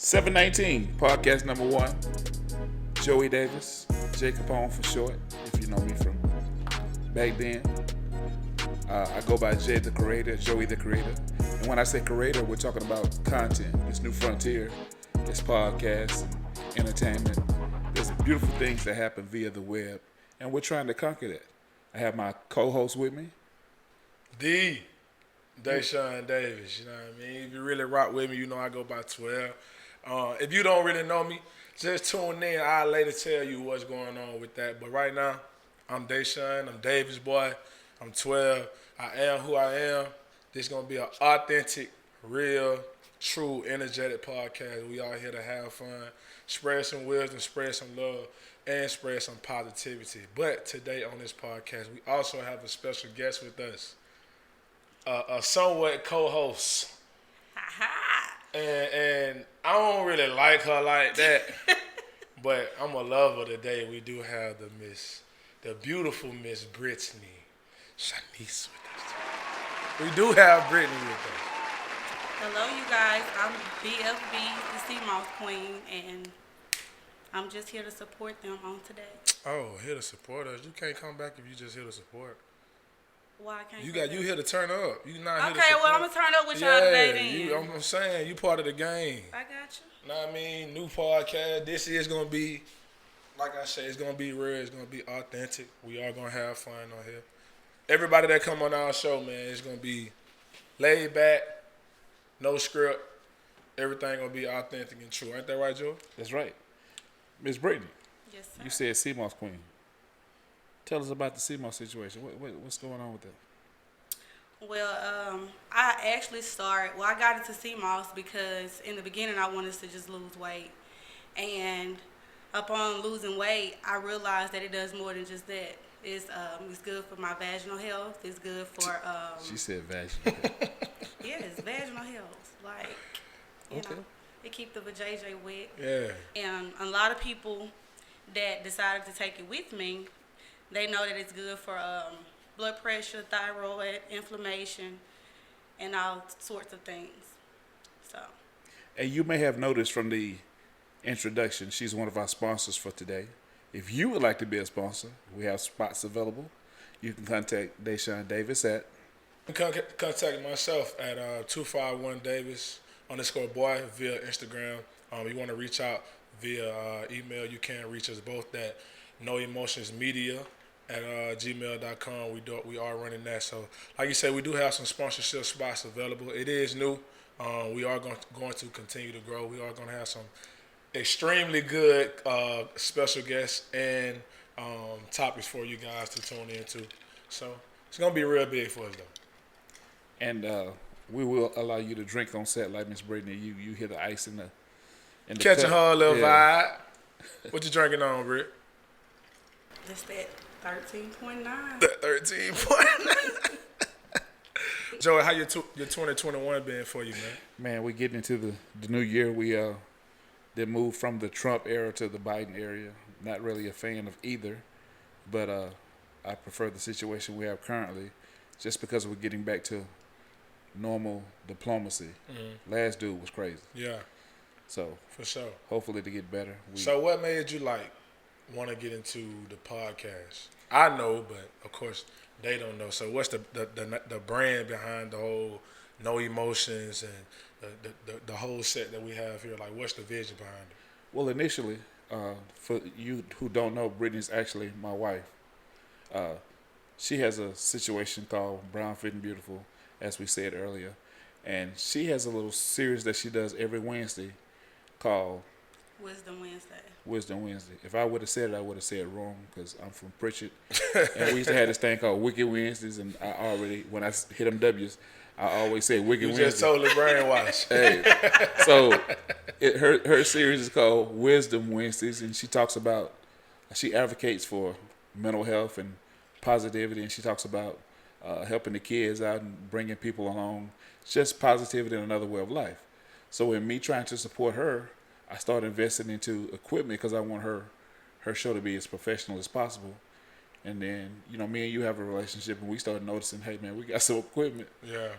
719, podcast number 1. Joey Davis, J Capone for short, if you know me from back then. I go by Jay the Creator, Joey the Creator. And when I say creator, we're talking about content, this new frontier, this podcast, entertainment. There's beautiful things that happen via the web, and we're trying to conquer that. I have my co-host with me. DeShaun Davis, you know what I mean? If you really rock with me, you know I go by 12. If you don't really know me, just tune in. I'll later tell you what's going on with that. But right now, I'm DeShaun. I'm Davis' boy. I'm 12. I am who I am. This is going to be an authentic, real, true, energetic podcast. We all here to have fun, spread some wisdom, spread some love, and spread some positivity. But today on this podcast, we also have a special guest with us. A somewhat co-host. And I don't really like her like that, but I'm a lover today. We do have the beautiful Miss Brittany Chanise with us. We do have Brittany with us. Hello, you guys. I'm BFB, the CMOS Queen, and I'm just here to support them on today. Oh, here to support us. You can't come back if you just here to support. Why can't you here to turn up. You not here to Okay, support. well, I'm going to turn up with y'all today then. I'm saying, you part of the game. I got you. Know what I mean? New podcast. This is going to be, like I said, it's going to be real. It's going to be authentic. We are going to have fun on here. Everybody that come on our show, man, it's going to be laid back, no script. Everything going to be authentic and true. Ain't that right, Joe? That's right. Miss Brittany. Yes, sir. You said CMOS Queen. Tell us about the CMOS situation. What's going on with that? Well, I actually I got into CMOS because in the beginning I wanted to just lose weight. And upon losing weight, I realized that it does more than just that. It's good for my vaginal health. It's good for... She said vaginal health. Yes, vaginal health. Like, you know, it keep the vajayjay wet. Yeah. And a lot of people that decided to take it with me, they know that it's good for blood pressure, thyroid, inflammation, and all sorts of things. So. And you may have noticed from the introduction, she's one of our sponsors for today. If you would like to be a sponsor, we have spots available. You can contact DeShaun Davis at... Contact myself at 251Davis_boy via Instagram. You want to reach out via email, you can reach us both at noemotionsmedia@gmail.com. We are running that. So, like you said, we do have some sponsorship spots available. It is new. We are going to continue to grow. We are going to have some extremely good special guests and topics for you guys to tune into. So, it's going to be real big for us, though. And we will allow you to drink on set like Miss Brittany. You hear the ice in the Catching cup. her a little vibe. What you drinking on, Britt? Just that 13.9. That 13.9. Joey, how your 2021 been for you, man? Man, we're getting into the new year. We did move from the Trump era to the Biden era. Not really a fan of either, but I prefer the situation we have currently just because we're getting back to normal diplomacy. Mm-hmm. Last dude was crazy. Yeah. So for sure. Hopefully to get better. So what made you want to get into the podcast? I know, but of course they don't know. So what's the brand behind the whole No Emotions and the whole set that we have here? Like, what's the vision behind it? Well, initially, for you who don't know, Brittany's actually my wife. She has a situation called Brown Fit and Beautiful, as we said earlier, and she has a little series that she does every Wednesday called Wisdom Wednesday. If I would have said it, I would have said it wrong because I'm from Pritchard. And we used to have this thing called Wicked Wednesdays, and when I hit them W's, I always say Wicked Wednesday. You just totally brainwashed. Hey, so her series is called Wisdom Wednesdays, and she advocates for mental health and positivity, and she talks about helping the kids out and bringing people along, just positivity and another way of life. So in me trying to support her, I started investing into equipment because I want her show to be as professional as possible. And then, me and you have a relationship, and we started noticing, hey, man, we got some equipment. Yeah.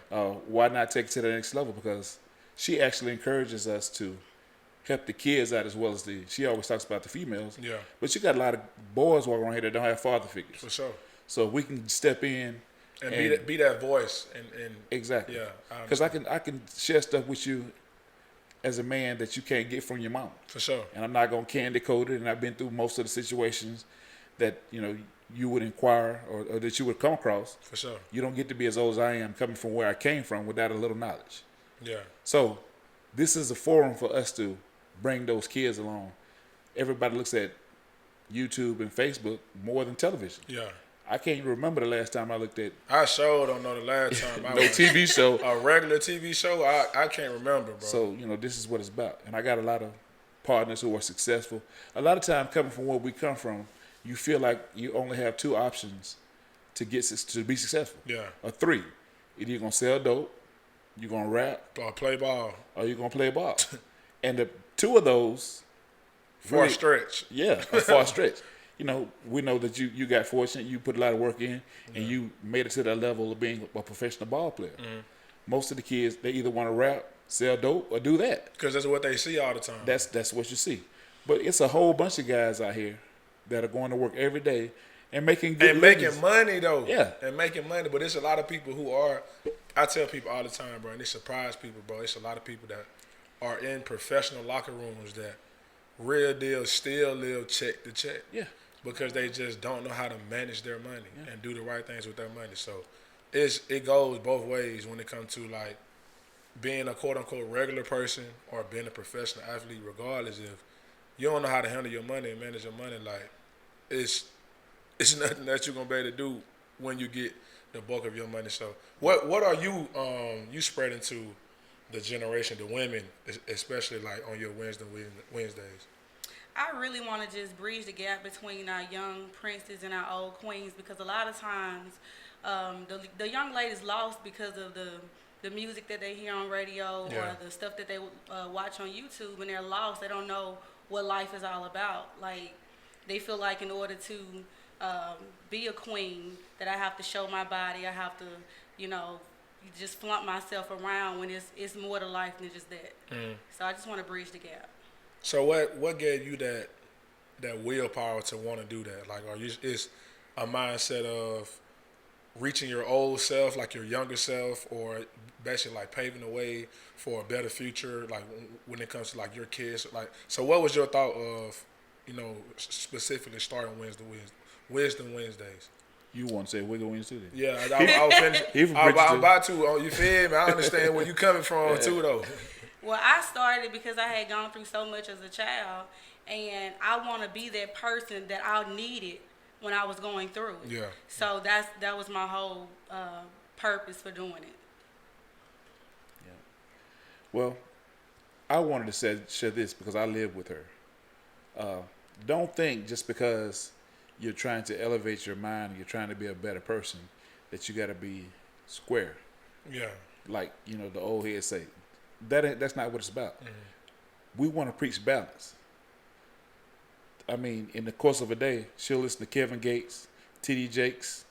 Why not take it to the next level? Because she actually encourages us to help the kids out as well as she always talks about the females. Yeah. But you got a lot of boys walking around here that don't have father figures. For sure. So if we can step in and be that voice and exactly. Yeah. Because I can share stuff with you as a man that you can't get from your mom. For sure. And I'm not gonna candy code it. And I've been through most of the situations that you would inquire or that you would come across. For sure. You don't get to be as old as I am coming from where I came from without a little knowledge. Yeah. So this is a forum for us to bring those kids along. Everybody looks at YouTube and Facebook more than television. Yeah. I can't remember the last time I looked at I sure don't know the last time I no TV show. a regular TV show. I can't remember, bro. So, this is what it's about. And I got a lot of partners who are successful. A lot of time coming from where we come from, you feel like you only have two options to be successful. Yeah. Or three. Either you're going to sell dope, you're going to rap, Or play ball. or you're going to play ball. And the two of those... For a stretch. Yeah, a far stretch. We know that you got fortunate. You put a lot of work in, and you made it to that level of being a professional ball player. Mm-hmm. Most of the kids, they either want to rap, sell dope, or do that. Because that's what they see all the time. That's what you see. But it's a whole bunch of guys out here that are going to work every day and making good making money, though. Yeah. And making money. But there's a lot of people who are, I tell people all the time, bro, and it surprise people, bro. It's a lot of people that are in professional locker rooms that real deal still live check to check. Yeah. Because they just don't know how to manage their money and do the right things with their money. So it goes both ways when it comes to like being a quote unquote regular person or being a professional athlete. Regardless, if you don't know how to handle your money and manage your money, like it's nothing that you're gonna be able to do when you get the bulk of your money. So what are you spreading to the generation, the women, especially like on your Wednesdays? I really want to just bridge the gap between our young princes and our old queens, because a lot of times the young ladies lost because of the music that they hear on radio or the stuff that they watch on YouTube, and they're lost. They don't know what life is all about. Like, they feel like in order to be a queen that I have to show my body, I have to, just flaunt myself around when it's more to life than just that. So I just want to bridge the gap. So what gave you that willpower to want to do that? Like, is a mindset of reaching your old self, like your younger self, or basically like paving the way for a better future, like when it comes to like your kids? Like, so what was your thought of, specifically starting Wisdom Wednesdays? You want to say Wiggle Wednesday? Yeah, I was finished. I'm about to. You feel me? I understand where you coming from too, though. Well, I started because I had gone through so much as a child, and I want to be that person that I needed when I was going through it. Yeah. So that was my whole purpose for doing it. Yeah. Well, I wanted to share this because I live with her. Don't think just because you're trying to elevate your mind, you're trying to be a better person, that you got to be square. Yeah. Like, the old heads say. That's not what it's about. Mm-hmm. We want to preach balance. I mean, in the course of a day, she'll listen to Kevin Gates, T.D. Jakes,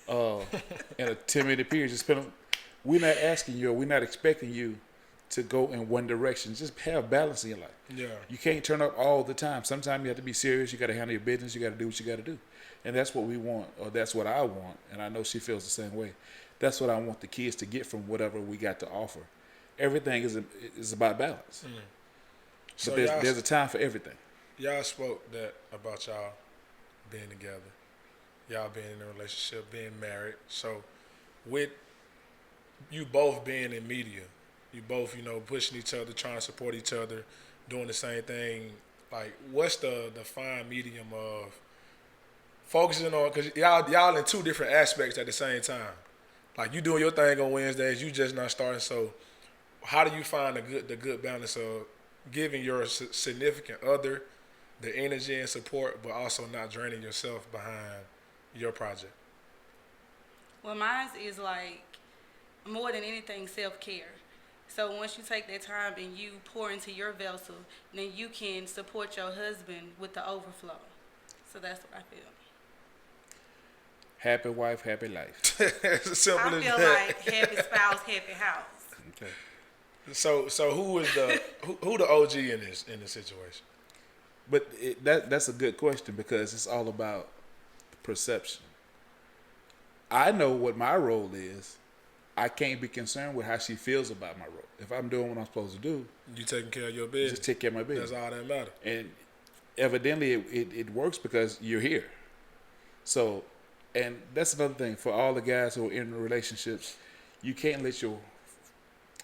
and a Timothy Pierce. We're not asking you, or we're not expecting you to go in one direction. Just have balance in your life. Yeah. You can't turn up all the time. Sometimes you have to be serious. You got to handle your business. You got to do what you got to do. And that's what we want, or that's what I want. And I know she feels the same way. That's what I want the kids to get from whatever we got to offer. Everything is about balance. Mm. So but there's a time for everything. Y'all spoke that about y'all being together, y'all being in a relationship, being married. So with you both being in media, you both, pushing each other, trying to support each other, doing the same thing. Like, what's the fine medium of focusing on, because y'all in two different aspects at the same time. Like, you doing your thing on Wednesdays, you just not starting. So how do you find the good balance of giving your significant other the energy and support, but also not draining yourself behind your project? Well, mine is like more than anything self-care. So once you take that time and you pour into your vessel, then you can support your husband with the overflow. So that's what I feel. Happy wife, happy life. Simple I as feel that. like happy spouse, happy house. Okay. So who is who the OG in this situation? But that's a good question because it's all about perception. I know what my role is. I can't be concerned with how she feels about my role. If I'm doing what I'm supposed to do, You taking care of your business. just take care of my business. That's all that matters. And evidently it works because you're here. So, and that's another thing for all the guys who are in relationships, you can't let your,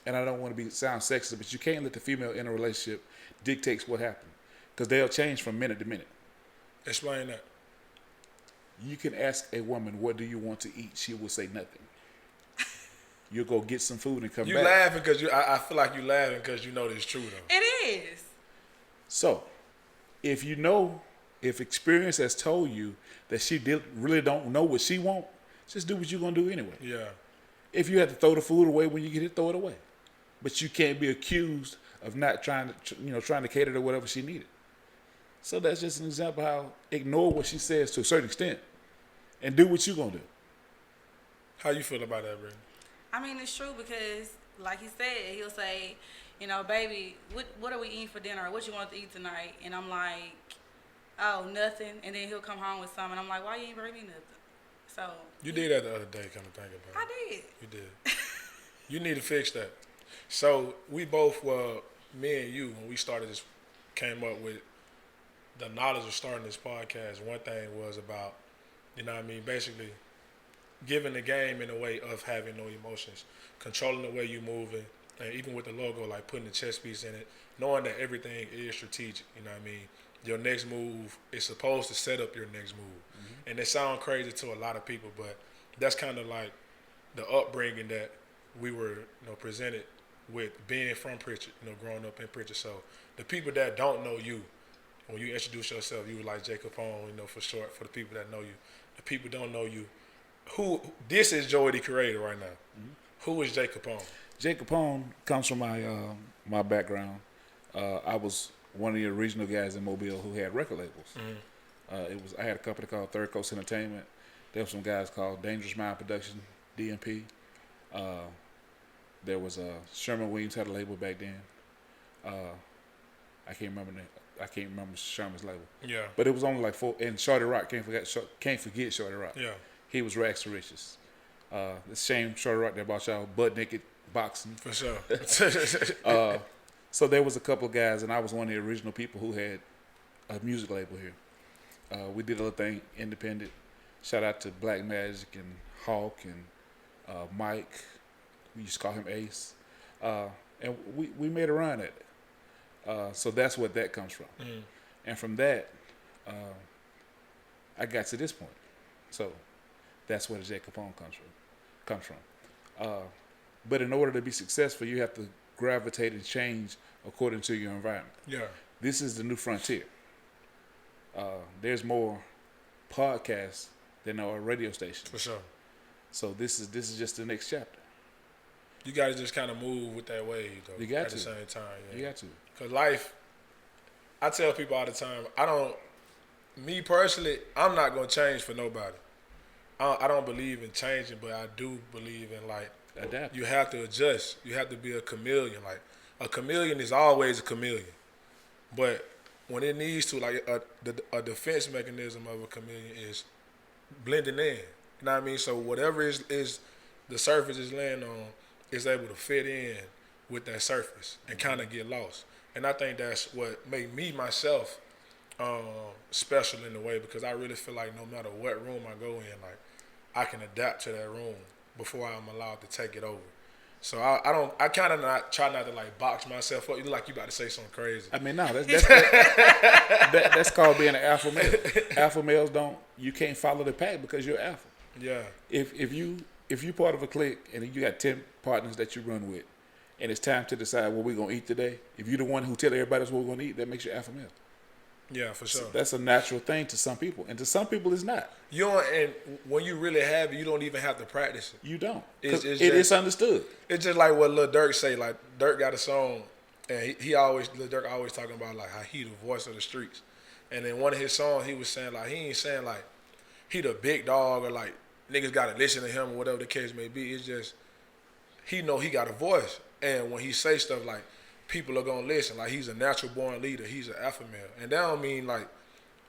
and I don't want to sound sexist, but you can't let the female in a relationship dictates what happens because they'll change from minute to minute. Explain that. You can ask a woman, what do you want to eat? She will say nothing. You'll go get some food and come You back. laughing because I feel like you laughing because you know this true though. It is. So, if experience has told you that she really don't know what she want, just do what you're gonna do anyway. Yeah. If you have to throw the food away when you get it, throw it away. But you can't be accused of not trying to cater to whatever she needed. So that's just an example how ignore what she says to a certain extent and do what you're gonna do. How you feel about that, Brittany? I mean, it's true because, like he said, he'll say, baby, what are we eating for dinner? Or what you want to eat tonight? And I'm like, oh, nothing. And then he'll come home with something. And I'm like, why you ain't bring me nothing? So You did that the other day, come to think about it. I did. You did. You need to fix that. So we both me and you, when we started this, came up with the knowledge of starting this podcast. One thing was about, basically giving the game in a way of having no emotions, controlling the way you're moving, and even with the logo, like putting the chess piece in it, knowing that everything is strategic. Your next move is supposed to set up your next move. Mm-hmm. And it sounds crazy to a lot of people, but that's kind of like the upbringing that we were, presented with being from Pritchard, growing up in Pritchard. So the people that don't know you, when you introduce yourself, you were like Jacob Capone, for short, for the people that know you. The people don't know you. This is Joey the Creator right now. Mm-hmm. Who is Jay Capone? Jay Capone comes from my background. I was one of the original guys in Mobile who had record labels. Mm-hmm. I had a company called Third Coast Entertainment. There were some guys called Dangerous Mind Production, DMP. There was Sherman Williams had a label back then. I can't remember Sherman's label. Yeah. But it was only like 4. And Shorty Rock, can't forget Shorty Rock. Yeah. He was rags to riches. The same Shorty Rock that bought y'all butt naked boxing. For sure. So there was a couple of guys, and I was one of the original people who had a music label here. We did a little thing independent. Shout out to Black Magic and Hawk and Mike. We used to call him Ace. And we made a run at it. So that's what that comes from. Mm. And from that, I got to this point. So that's where the Jay Capone comes from. But in order to be successful, you have to gravitate and change according to your environment. Yeah. This is the new frontier. There's more podcasts than there are radio stations. For sure. So this is just the next chapter. You got to just kind of move with that wave, though. You got at to. the same time. Yeah. You got to. Because life, I tell people all the time, me personally, I'm not going to change for nobody. I don't believe in changing, but I do believe in, adapt. You have to adjust. You have to be a chameleon. Like, a chameleon is always a chameleon. But when it needs to, a defense mechanism of a chameleon is blending in. You know what I mean? So whatever is the surface is laying on is able to fit in with that surface and kind of get lost. And I think that's what made me, myself, special in a way, because I really feel like no matter what room I go in, I can adapt to that room before I'm allowed to take it over. So I kind of try not to box myself up. You look like you about to say something crazy. I mean, no, that's called being an alpha male. Alpha males you can't follow the pack because you're alpha. Yeah. If you part of a clique and you got 10 partners that you run with, and it's time to decide what we're gonna eat today, if you're the one who tell everybody that's what we're gonna eat, that makes you alpha male. Yeah, for sure. So that's a natural thing to some people, and to some people it's not. And when you really have it, you don't even have to practice it. You don't. It's understood. It's just like what Lil Durk say. Like, Durk got a song, and Lil Durk always talking about how he the voice of the streets. And in one of his songs, he was saying he ain't saying he the big dog or niggas gotta listen to him or whatever the case may be. It's just he know he got a voice, And when he say stuff like, people are gonna listen. Like, he's a natural born leader. He's an alpha male, and that don't mean like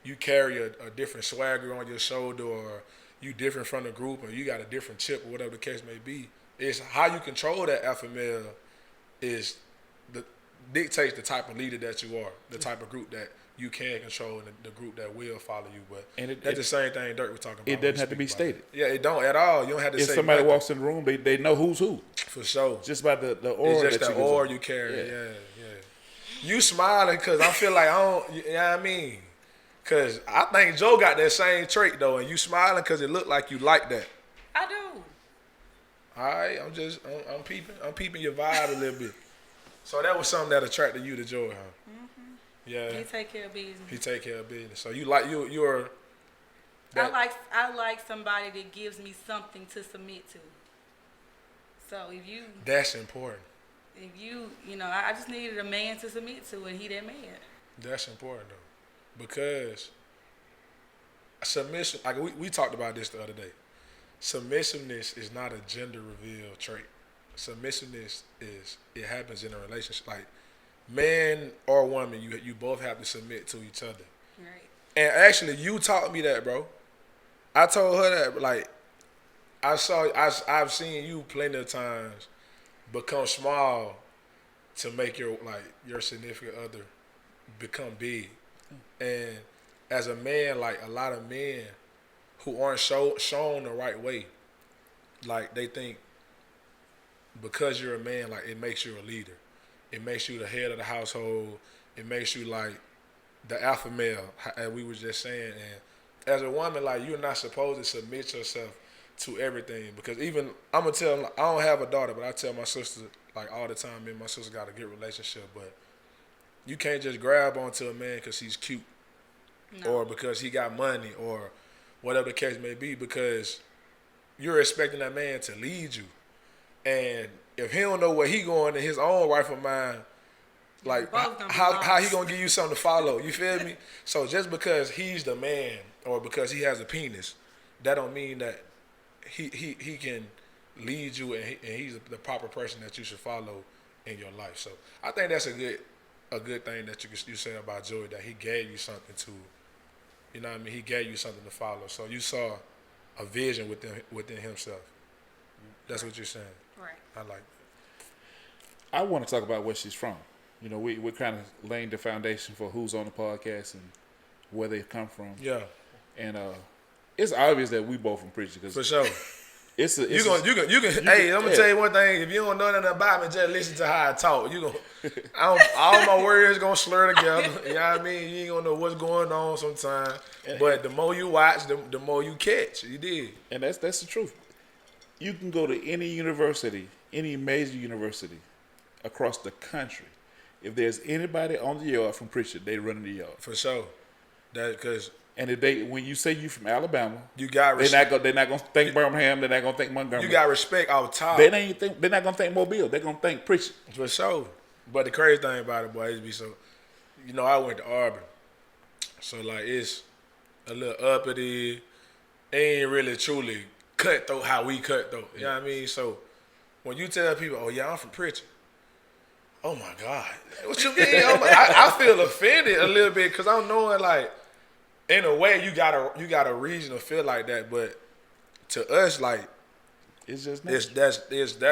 you carry a different swagger on your shoulder, or you different from the group, or you got a different chip, or whatever the case may be. It's how you control that alpha male is dictates the type of leader that you are, the type of group that you can control, and the group that will follow you. But that's the same thing Dirk was talking about. It doesn't have to be stated. Yeah, it don't at all. You don't have to say If somebody nothing. walks in the room, they know who's who. For sure. Just by the aura It's just that the you aura you carry. Yeah. You smiling because I feel like I don't, you know what I mean? Because I think Joe got that same trait, though, and you smiling because it looked like you like that. I do. All right, I'm peeping your vibe a little bit. So that was something that attracted you to Joey, huh? Mm-hmm. Yeah. He take care of business. He take care of business. So you're. I like somebody that gives me something to submit to. So if you. That's important. If you know, I just needed a man to submit to, and he that man. That's important though, because submission. Like we talked about this the other day. Submissiveness is not a gender reveal trait. Submissiveness it happens in a relationship. Like, man or woman, you both have to submit to each other. Right. And actually, you taught me that, bro. I told her that, like, I've seen you plenty of times become small to make your significant other become big. And as a man, like, a lot of men who aren't shown the right way, like, they think because you're a man, like, it makes you a leader. It makes you the head of the household. It makes you like the alpha male, as we were just saying. And as a woman, like, you're not supposed to submit yourself to everything. Because even, I'm going to tell them, I don't have a daughter, but I tell my sister, like, all the time, me and my sister got a good relationship. But you can't just grab onto a man because he's cute. No. Or because he got money, or whatever the case may be, because you're expecting that man to lead you. And if he don't know where he going in his own rifle mind, like, how he gonna give you something to follow? You feel me? So just because he's the man or because he has a penis, that don't mean that he can lead you and he's the proper person that you should follow in your life. So I think that's a good thing that you say about Joey, that he gave you something to, you know what I mean? He gave you something to follow. So you saw a vision within himself. That's what you're saying. Right. I like that. I want to talk about where she's from. You know, we're kind of laying the foundation for who's on the podcast and where they come from. Yeah. And it's obvious that we both from Preacher. For sure. You can. Hey, I'm gonna tell you one thing. If you don't know nothing about me, just listen to how I talk. All my words gonna slur together. You know what I mean? You ain't gonna know what's going on sometimes. But the more you watch, the more you catch. You did. And that's the truth. You can go to any university, any major university across the country. If there's anybody on the yard from Preacher, they run the yard. For sure. And if when you say you from Alabama, you got respect. They're not gonna think Birmingham. They're not gonna think Montgomery. You got respect off top. They're not gonna think Mobile. They're gonna think Preacher. For sure. But the crazy thing about it, boy, is be so. You know, I went to Auburn, so like it's a little uppity. It ain't really truly cutthroat how we cutthroat. You know what I mean? So when you tell people, "Oh yeah, I'm from Preacher," oh my God, what you mean? I feel offended a little bit because I'm knowing, like, in a way you got a reason to feel like that, but to us, like, it's just that's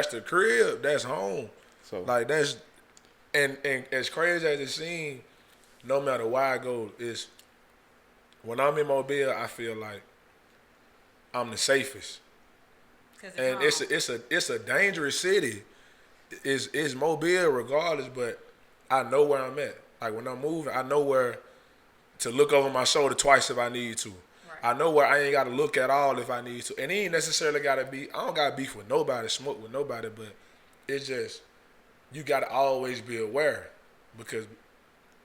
the crib, that's home. So like that's and as crazy as it seems, no matter where I go, is when I'm in Mobile, I feel like I'm the safest. And it's a dangerous city. It's Mobile regardless, but I know where I'm at. Like when I'm moving, I know where to look over my shoulder twice if I need to. Right. I know where I ain't got to look at all if I need to. And it ain't necessarily got to be, I don't got to beef with nobody, smoke with nobody, but it's just, you got to always be aware because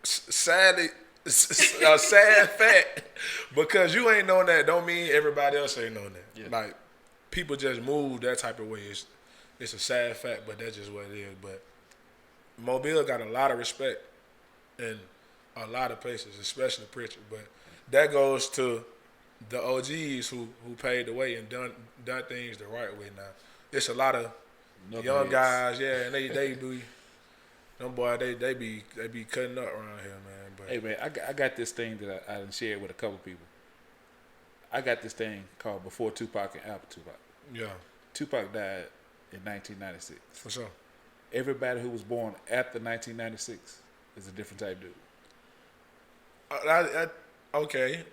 sadly, a sad fact, because you ain't known that don't mean everybody else ain't known that. Yeah. Like, people just move that type of way. It's a sad fact, but that's just what it is. But Mobile got a lot of respect in a lot of places, especially Preacher. But that goes to the OGs who paved the way and done things the right way now. It's a lot of young guys, yeah, and they be them boy they be cutting up around here, man. But Hey man, I got this thing that I done shared with a couple people. I got this thing called Before Tupac and After Tupac. yeah, Tupac died in 1996. for sure. Everybody who was born after 1996 is a different type dude. Okay.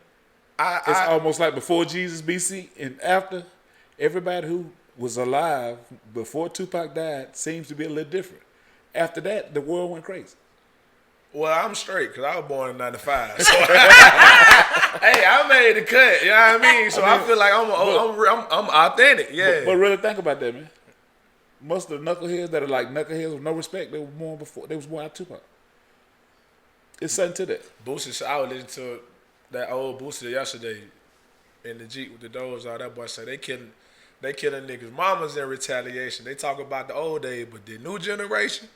It's almost like before Jesus BC and after. Everybody who was alive before Tupac died seems to be a little different. After that, the world went crazy. Well, I'm straight because I was born in '95. So hey, I made the cut. You know what I mean? So I feel like I'm authentic. Yeah. But really think about that, man. Most of the knuckleheads that are like knuckleheads with no respect, they were born before. They was born after Tupac. It's something to that. Boosie, I was listening to that old Boosie yesterday in the Jeep with the doors. All that boy said they killing niggas' mamas in retaliation. They talk about the old days, but the new generation,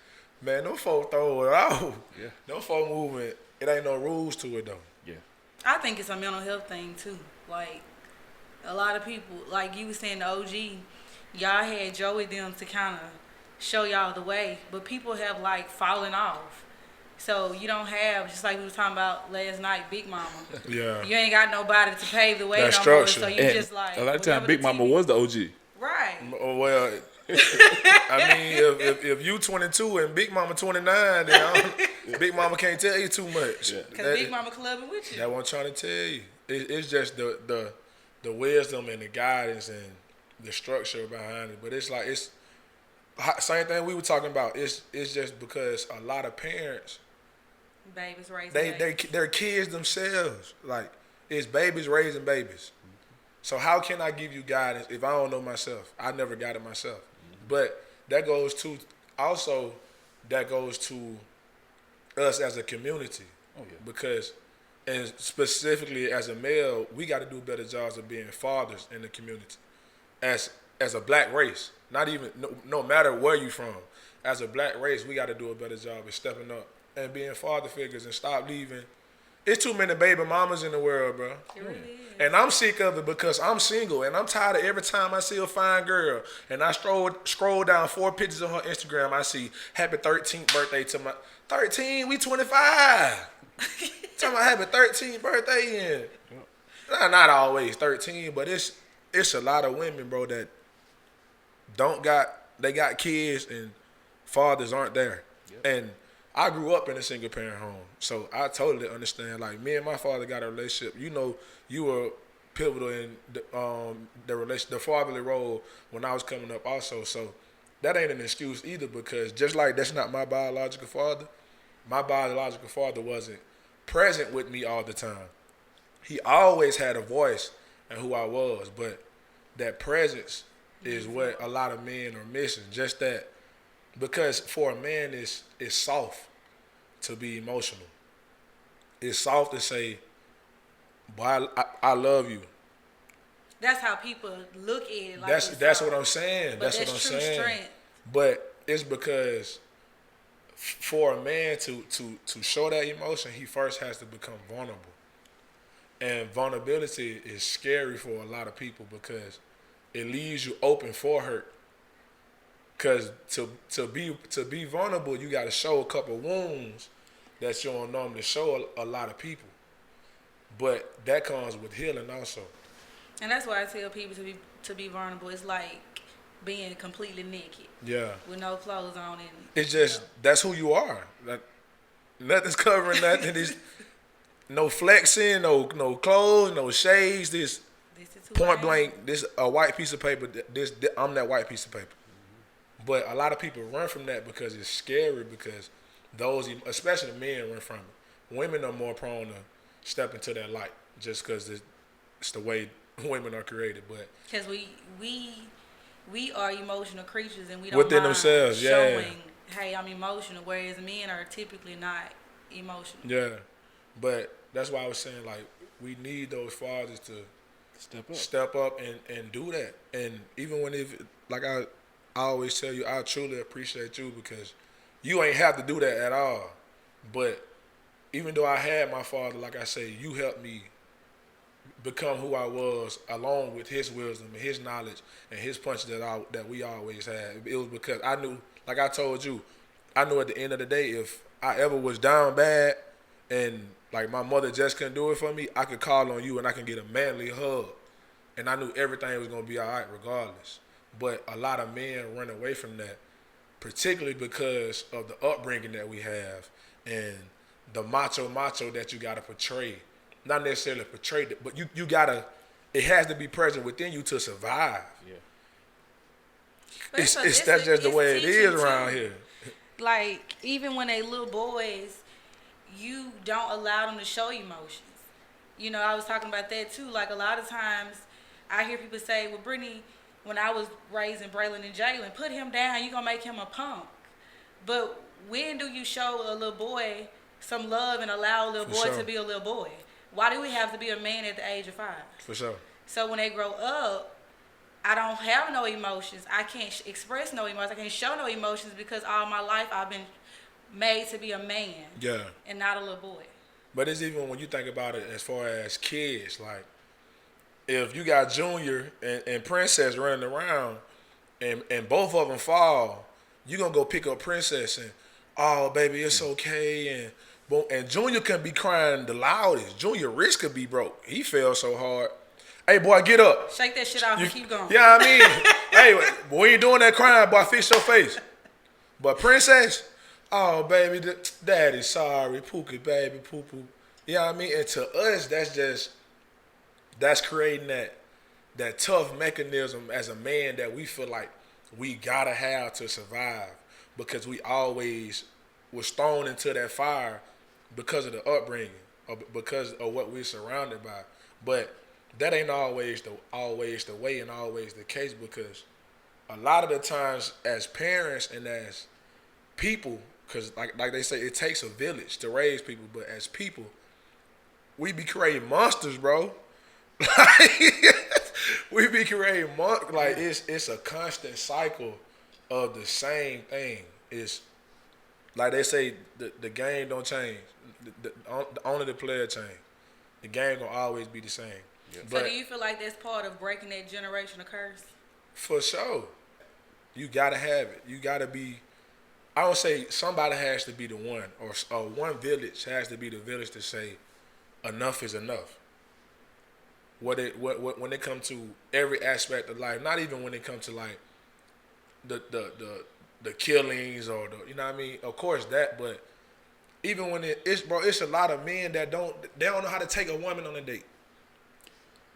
man, them folk throw it out. Yeah. Them folk moving, it ain't no rules to it though. Yeah. I think it's a mental health thing too. Like a lot of people, like you was saying, the OG, y'all had Joey them to kind of show y'all the way, but people have like fallen off. So you don't have, just like we were talking about last night, Big Mama. Yeah. You ain't got nobody to pave the way That no more. structure. So you And just like a lot of whatever times, Big the Mama TV was the OG. right. Well, I mean, if you 22 and Big Mama 29, then Big Mama can't tell you too much. Yeah. Because Big Mama clubbing with you. That's what I'm trying to tell you. It's just the wisdom and the guidance and the structure behind it. But it's like same thing we were talking about. It's just because a lot of parents Babies raising they're kids themselves. Like it's babies raising babies. So how can I give you guidance if I don't know myself? I never got it myself. But that goes to us as a community. Oh yeah. Because and specifically as a male, we got to do better jobs of being fathers in the community. As a black race, not even no matter where you from, as a black race, we got to do a better job of stepping up and being father figures and stop leaving. It's too many baby mamas in the world, bro. It really is. And I'm sick of it because I'm single and I'm tired of every time I see a fine girl and I scroll down 4 pictures on her Instagram, I see happy 13th birthday to my 13, we 25. Tell my happy 13th birthday in. Not always 13, but it's a lot of women, bro, that they got kids and fathers aren't there. Yep. And I grew up in a single parent home, so I totally understand. Like me and my father got a relationship. You know, you were pivotal in the fatherly role when I was coming up, also. So that ain't an excuse either, because just like that's not my biological father. My biological father wasn't present with me all the time. He always had a voice in who I was, but that presence is what a lot of men are missing. Just that. Because for a man, it's soft to be emotional. It's soft to say, boy, I love you. That's how people look at it. Like That's what I'm saying. But That's what I'm true saying. Strength. But it's because for a man to show that emotion, he first has to become vulnerable. And vulnerability is scary for a lot of people because it leaves you open for hurt. Cause to be vulnerable, you got to show a couple wounds that you don't normally show a lot of people. But that comes with healing also. And that's why I tell people to be vulnerable. It's like being completely naked. Yeah. With no clothes on, and it's just that's who you are. Like, nothing's covering nothing. There's no flexing, no clothes, no shades. This point blank. This a white piece of paper. I'm that white piece of paper. But a lot of people run from that because it's scary, because those, especially men, run from it. Women are more prone to step into that light just because it's the way women are created. But because we are emotional creatures and we don't within mind themselves, showing, hey, I'm emotional, whereas men are typically not emotional. Yeah, but that's why I was saying, like, we need those fathers to step up and do that. And even when I always tell you, I truly appreciate you because you ain't have to do that at all. But even though I had my father, like I say, you helped me become who I was along with his wisdom and his knowledge and his punch that we always had. It was because I knew, like I told you, I knew at the end of the day, if I ever was down bad and like my mother just couldn't do it for me, I could call on you and I can get a manly hug. And I knew everything was going to be all right regardless. But a lot of men run away from that, particularly because of the upbringing that we have and the macho that you got to portray. Not necessarily portray it, but you got to, it has to be present within you to survive. Yeah. That's just the way it is around here. Like, even when they little boys, you don't allow them to show emotions. You know, I was talking about that too. Like, a lot of times I hear people say, well, Brittany, when I was raising Braylon and Jalen, put him down, you're going to make him a punk. But when do you show a little boy some love and allow a little boy to be a little boy? Why do we have to be a man at the age of 5? For sure. So when they grow up, I don't have no emotions. I can't express no emotions. I can't show no emotions because all my life I've been made to be a man. Yeah. And not a little boy. But it's even when you think about it as far as kids, like if you got Junior and Princess running around and both of them fall, you going to go pick up Princess and, oh, baby, it's okay. And Junior can be crying the loudest. Junior wrist could be broke. He fell so hard. Hey, boy, get up. Shake that shit off and keep going. Yeah, I mean, hey, boy, you ain't doing that crying, boy, fix your face. But Princess, oh, baby, daddy, sorry, Pookie, baby, poo-poo. You know what I mean? And to us, that's creating that tough mechanism as a man that we feel like we gotta have to survive because we always was thrown into that fire because of the upbringing or because of what we're surrounded by. But that ain't always the way and always the case because a lot of the times as parents and as people, because like they say, it takes a village to raise people, but as people, we be creating monsters, bro. We be creating monsters. Like it's a constant cycle of the same thing. It's like they say, the game don't change. Only the player change. The game gonna always be the same. Yeah. So do you feel like that's part of breaking that generational curse? For sure. You gotta have it. You gotta be. I would say somebody has to be the one, or one village has to be the village to say, enough is enough. When it comes to every aspect of life, not even when it comes to like the killings or the, you know what I mean. Of course that, but even when it's a lot of men that don't know how to take a woman on a date.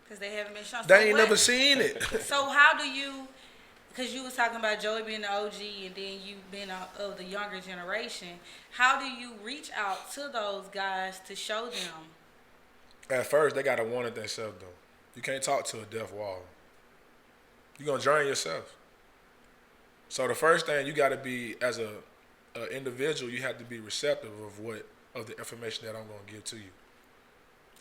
Because they haven't been shown. They ain't never seen it. So how do you, because you was talking about Joey being the OG and then you being of the younger generation, how do you reach out to those guys to show them? At first, they got to want it themselves, though. You can't talk to a deaf wall. You're going to drain yourself. So the first thing you got to be, as a individual, you have to be receptive of the information that I'm going to give to you.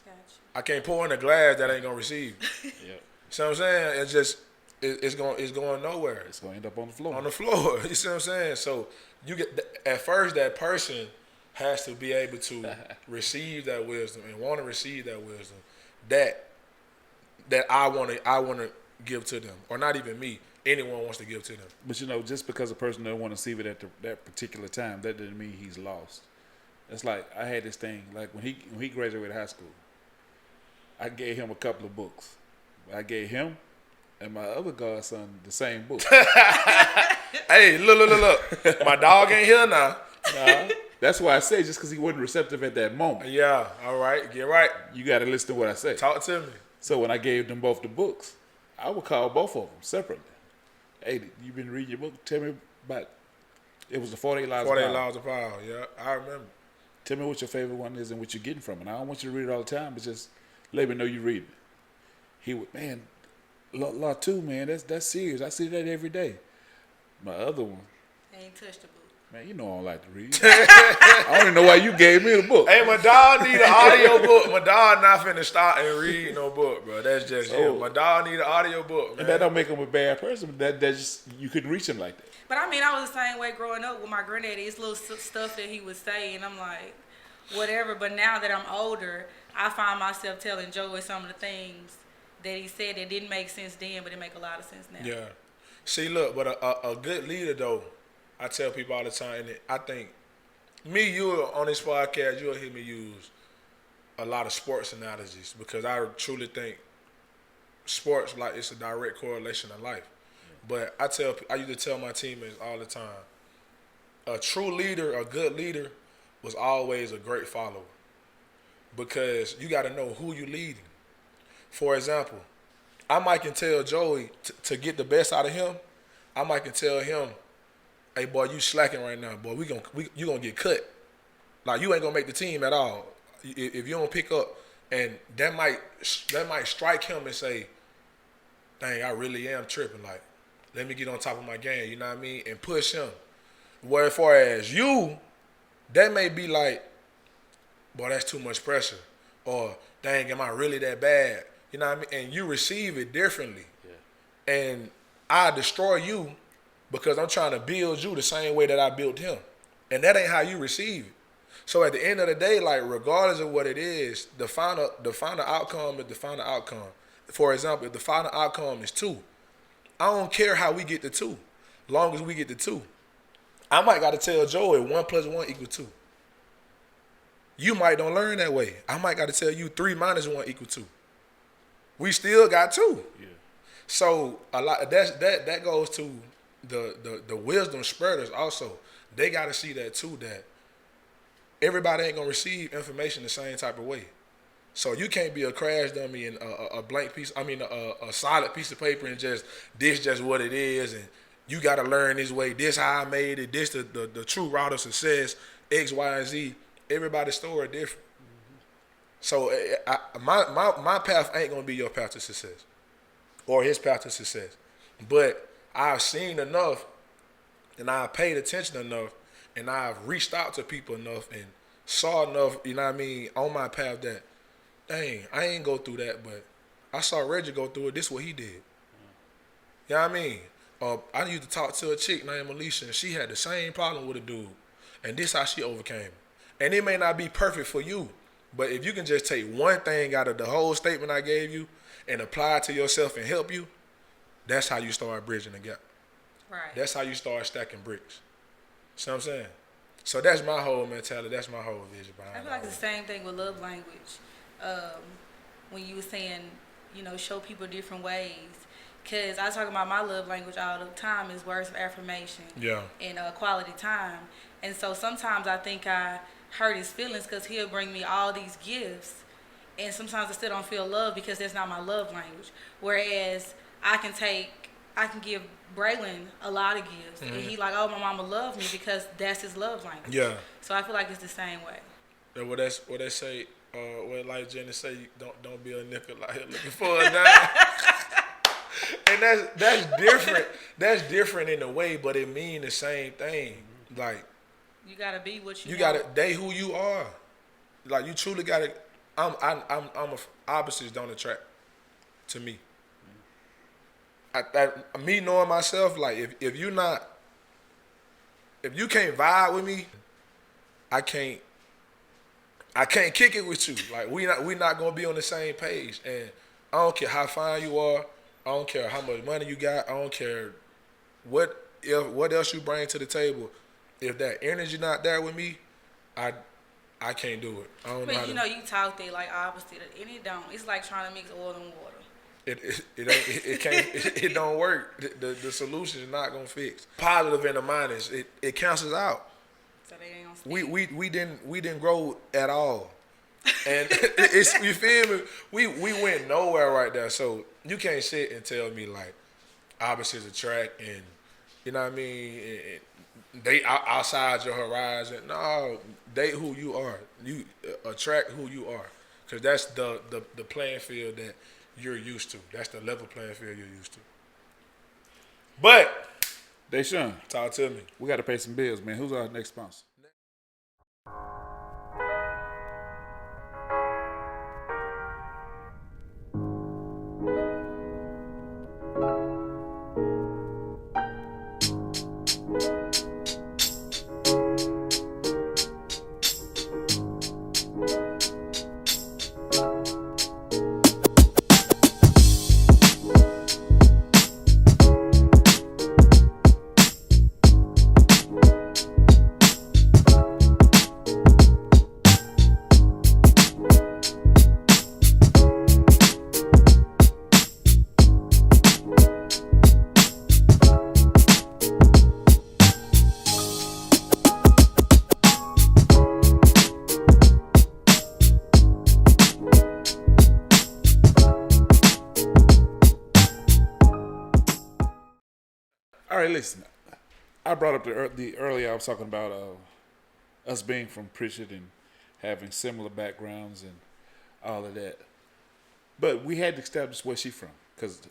Gotcha. I can't pour in a glass that ain't gonna receive. Yeah. See what I'm saying? It's just it's going nowhere. It's gonna end up on the floor. On the floor. You see what I'm saying? So you get at first that person has to be able to receive that wisdom and want to receive that wisdom that I want to give to them, or not even me. Anyone wants to give to them. But you know, just because a person doesn't want to see it at that particular time, that doesn't mean he's lost. It's like I had this thing. Like when he graduated high school, I gave him a couple of books. I gave him and my other godson the same book. Hey, look. My dog ain't here now. Nah, that's why I say just because he wasn't receptive at that moment. Yeah, all right. Get right. You got to listen to what I say. Talk to me. So when I gave them both the books, I would call both of them separately. Hey, you been reading your book? Tell me about. It was the 48 Laws of Power. 48 Laws of Power. Yeah, I remember. Tell me what your favorite one is and what you're getting from it. I don't want you to read it all the time, but just let me know you read it. He would, man, Law 2, man, that's serious. I see that every day. My other one, They ain't touched the book. man, you know I don't like to read. I don't even know why you gave me the book. Hey, my dog need an audio book. My dog not finna start and read no book, bro. That's just him. My dog need an audio book, man. And that don't make him a bad person, but that just, you couldn't reach him like that. But I mean, I was the same way growing up with my granddaddy. It's little stuff that he would say, and I'm like, whatever. But now that I'm older, I find myself telling Joey some of the things that he said that didn't make sense then, but it make a lot of sense now. Yeah. See, look, but a good leader, though, I tell people all the time, and I think you on this podcast, you'll hear me use a lot of sports analogies because I truly think sports, like, it's a direct correlation to life. But I used to tell my teammates all the time, a true leader, a good leader, was always a great follower because you got to know who you leading. For example, I might can tell Joey to get the best out of him. I might can tell him, "Hey boy, you slacking right now, boy. You gonna get cut. Like you ain't gonna make the team at all if you don't pick up." And that might strike him and say, "Dang, I really am tripping. Like, let me get on top of my game." You know what I mean? And push him. Where as far as you, that may be like, "Boy, that's too much pressure," or "Dang, am I really that bad?" You know what I mean? And you receive it differently. Yeah. And I destroy you because I'm trying to build you the same way that I built him. And that ain't how you receive it. So at the end of the day, like regardless of what it is, the final outcome is the final outcome. For example, if the final outcome is 2, I don't care how we get to 2, long as we get to 2. I might got to tell Joey 1 + 1 = 2. You might don't learn that way. I might got to tell you 3 - 1 = 2. We still got 2. Yeah. So a lot that goes to the wisdom spreaders also. They got to see that too, that everybody ain't gonna receive information the same type of way. So you can't be a crash dummy and a blank piece. I mean a solid piece of paper and just what it is, and you got to learn this way. This how I made it. This the true route of success. X, Y, and Z. Everybody's story different. So my path ain't gonna be your path to success, or his path to success. But I've seen enough, and I've paid attention enough, and I've reached out to people enough and saw enough. You know what I mean, on my path that, dang, I ain't go through that, but I saw Reggie go through it. This is what he did. You know what I mean? I used to talk to a chick named Alicia, and she had the same problem with a dude, and this how she overcame it. And it may not be perfect for you, but if you can just take one thing out of the whole statement I gave you and apply it to yourself and help you, that's how you start bridging the gap. Right. That's how you start stacking bricks. See what I'm saying? So that's my whole mentality. That's my whole vision behind it. I feel like the same thing with love language. When you were saying, show people different ways. Because I talk about my love language all the time is words of affirmation. Yeah. And quality time. And so sometimes I think I hurt his feelings because he'll bring me all these gifts, and sometimes I still don't feel love because that's not my love language. Whereas I can give Braylon a lot of gifts, and he like, oh, my mama loves me because that's his love language. Yeah. So I feel like it's the same way. And what they say, what like Jenny say, don't be a nickel out here looking for a dime. And that's different. That's different in a way, but it mean the same thing. Like, you gotta be what you. You gotta date who you are. Like you truly gotta. Opposites don't attract to me. Me knowing myself, like if you can't vibe with me, I can't kick it with you. Like we not gonna be on the same page. And I don't care how fine you are. I don't care how much money you got. I don't care what else you bring to the table. If that energy not there with me, I can't do it. I don't know. But you talk there like opposite, and it don't. It's like trying to mix oil and water. It don't work. The solution is not gonna fix. Positive and the minus, it cancels out. So they ain't gonna stick. We didn't grow at all, and it's, you feel me? We went nowhere right there. So you can't sit and tell me like opposites attract, and you know what I mean. They outside your horizon. No, date who you are. You attract who you are, because that's the playing field that you're used to. That's the level playing field you're used to. But DeShaun, talk to me. We got to pay some bills, man. Who's our next sponsor? right, listen. I brought up the earlier. I was talking about us being from Pritchard and having similar backgrounds and all of that. But we had to establish where she from, because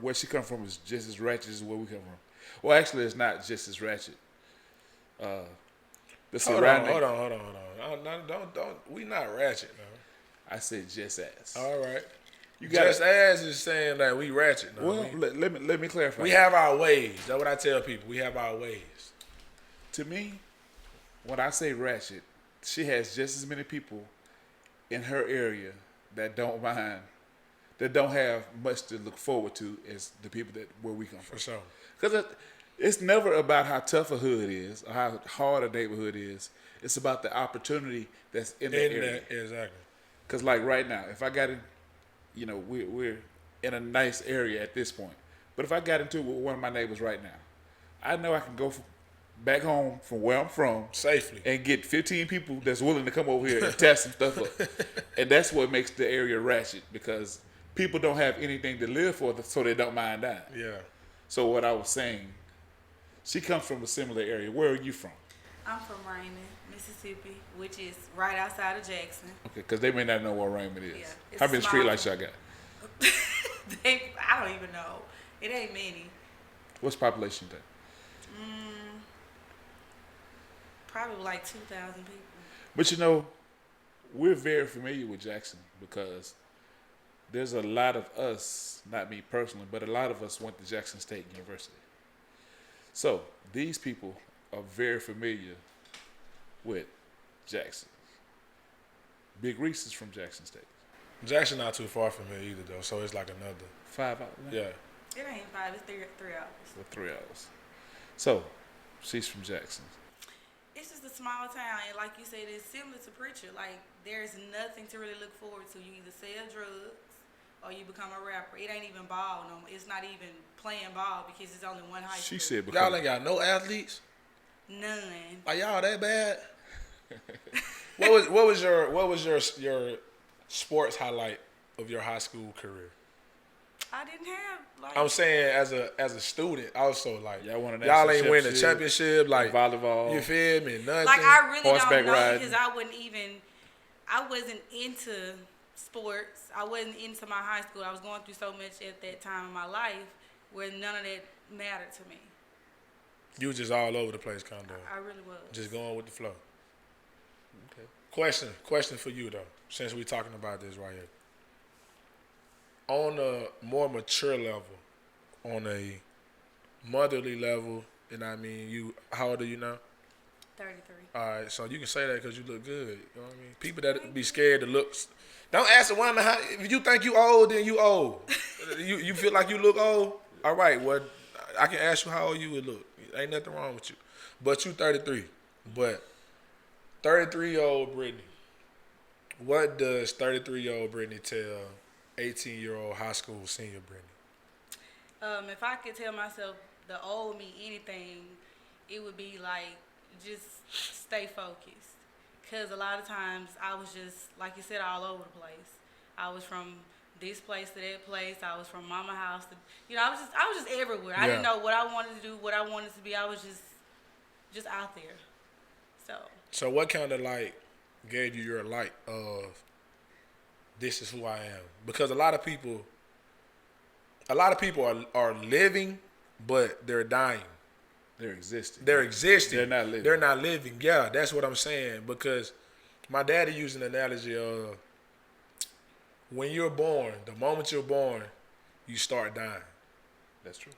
where she come from is just as ratchet as where we come from. Well, actually, it's not just as ratchet. The surrounding. Hold on. Don't. We not ratchet, man. I said just as. All right. You Just as is saying that we ratchet. No, well, let me clarify. we have our ways. That's what I tell people. We have our ways. To me, when I say ratchet, she has just as many people in her area that don't mind, that don't have much to look forward to as the people that where we come from. For sure. Because it's never about how tough a hood is or how hard a neighborhood is. It's about the opportunity that's in the area. Exactly. Because like right now, if I got in, we're in a nice area at this point. But if I got into it with one of my neighbors right now, I know I can go back home from where I'm from Safely. and get 15 people that's willing to come over here and test some stuff up. And that's what makes the area ratchet, because people don't have anything to live for, so they don't mind dying. Yeah. So what I was saying, she comes from a similar area. Where are you from? I'm from Raymond, Mississippi, which is right outside of Jackson. Okay, because they may not know what Raymond is. Yeah, it's How many small. streetlights y'all got? I don't even know. It ain't many. What's population there? Probably like 2,000 people. But we're very familiar with Jackson because there's a lot of us, not me personally, but a lot of us went to Jackson State University. So these people are very familiar with Jackson. Big Reese is from Jackson State. Jackson not too far from here either, though, so it's like another. 5 hours? It Yeah. ain't 5, it's 3 hours. For 3 hours. So she's from Jackson. It's just a small town, and like you said, it's similar to Pritchard. Like, there's nothing to really look forward to. You either sell drugs or you become a rapper. It ain't even ball no more. It's not even playing ball because it's only one high school. She said, Y'all ain't got no athletes? None. Are y'all that bad? What was your sports highlight of your high school career? I didn't have, like... I'm saying as a student also, like, y'all won a y'all ain't national win the championship, like volleyball. You feel me? Nothing. Like, I really Horseback don't know riding. because I wasn't into sports. I wasn't into my high school. I was going through so much at that time in my life where none of that mattered to me. You was just all over the place, kind of. I really was. Just going with the flow. Okay. Question for you though, since we talking about this right here. On a more mature level, on a motherly level, and I mean, how old are you now? 33. All right, so you can say that because you look good. You know what I mean? People that be scared to look. Don't ask a woman how. If you think you old, then you old. you feel like you look old. All right, well, I can ask you how old you would look. Ain't nothing wrong with you. But you 33. But 33-year-old Brittany, what does 33-year-old Brittany tell 18-year-old high school senior Brittany? If I could tell myself the old me anything, it would be like just stay focused. Because a lot of times I was just, like you said, all over the place. I was from this place to that place. I was from mama house to, I was just everywhere. I didn't know what I wanted to do, what I wanted to be. I was just out there. So what kind of like gave you your light of this is who I am? Because a lot of people are living, but they're dying. They're existing. They're existing. They're not living. They're not living. Yeah, that's what I'm saying. Because my daddy used an analogy of when you're born, the moment you're born, you start dying. That's true.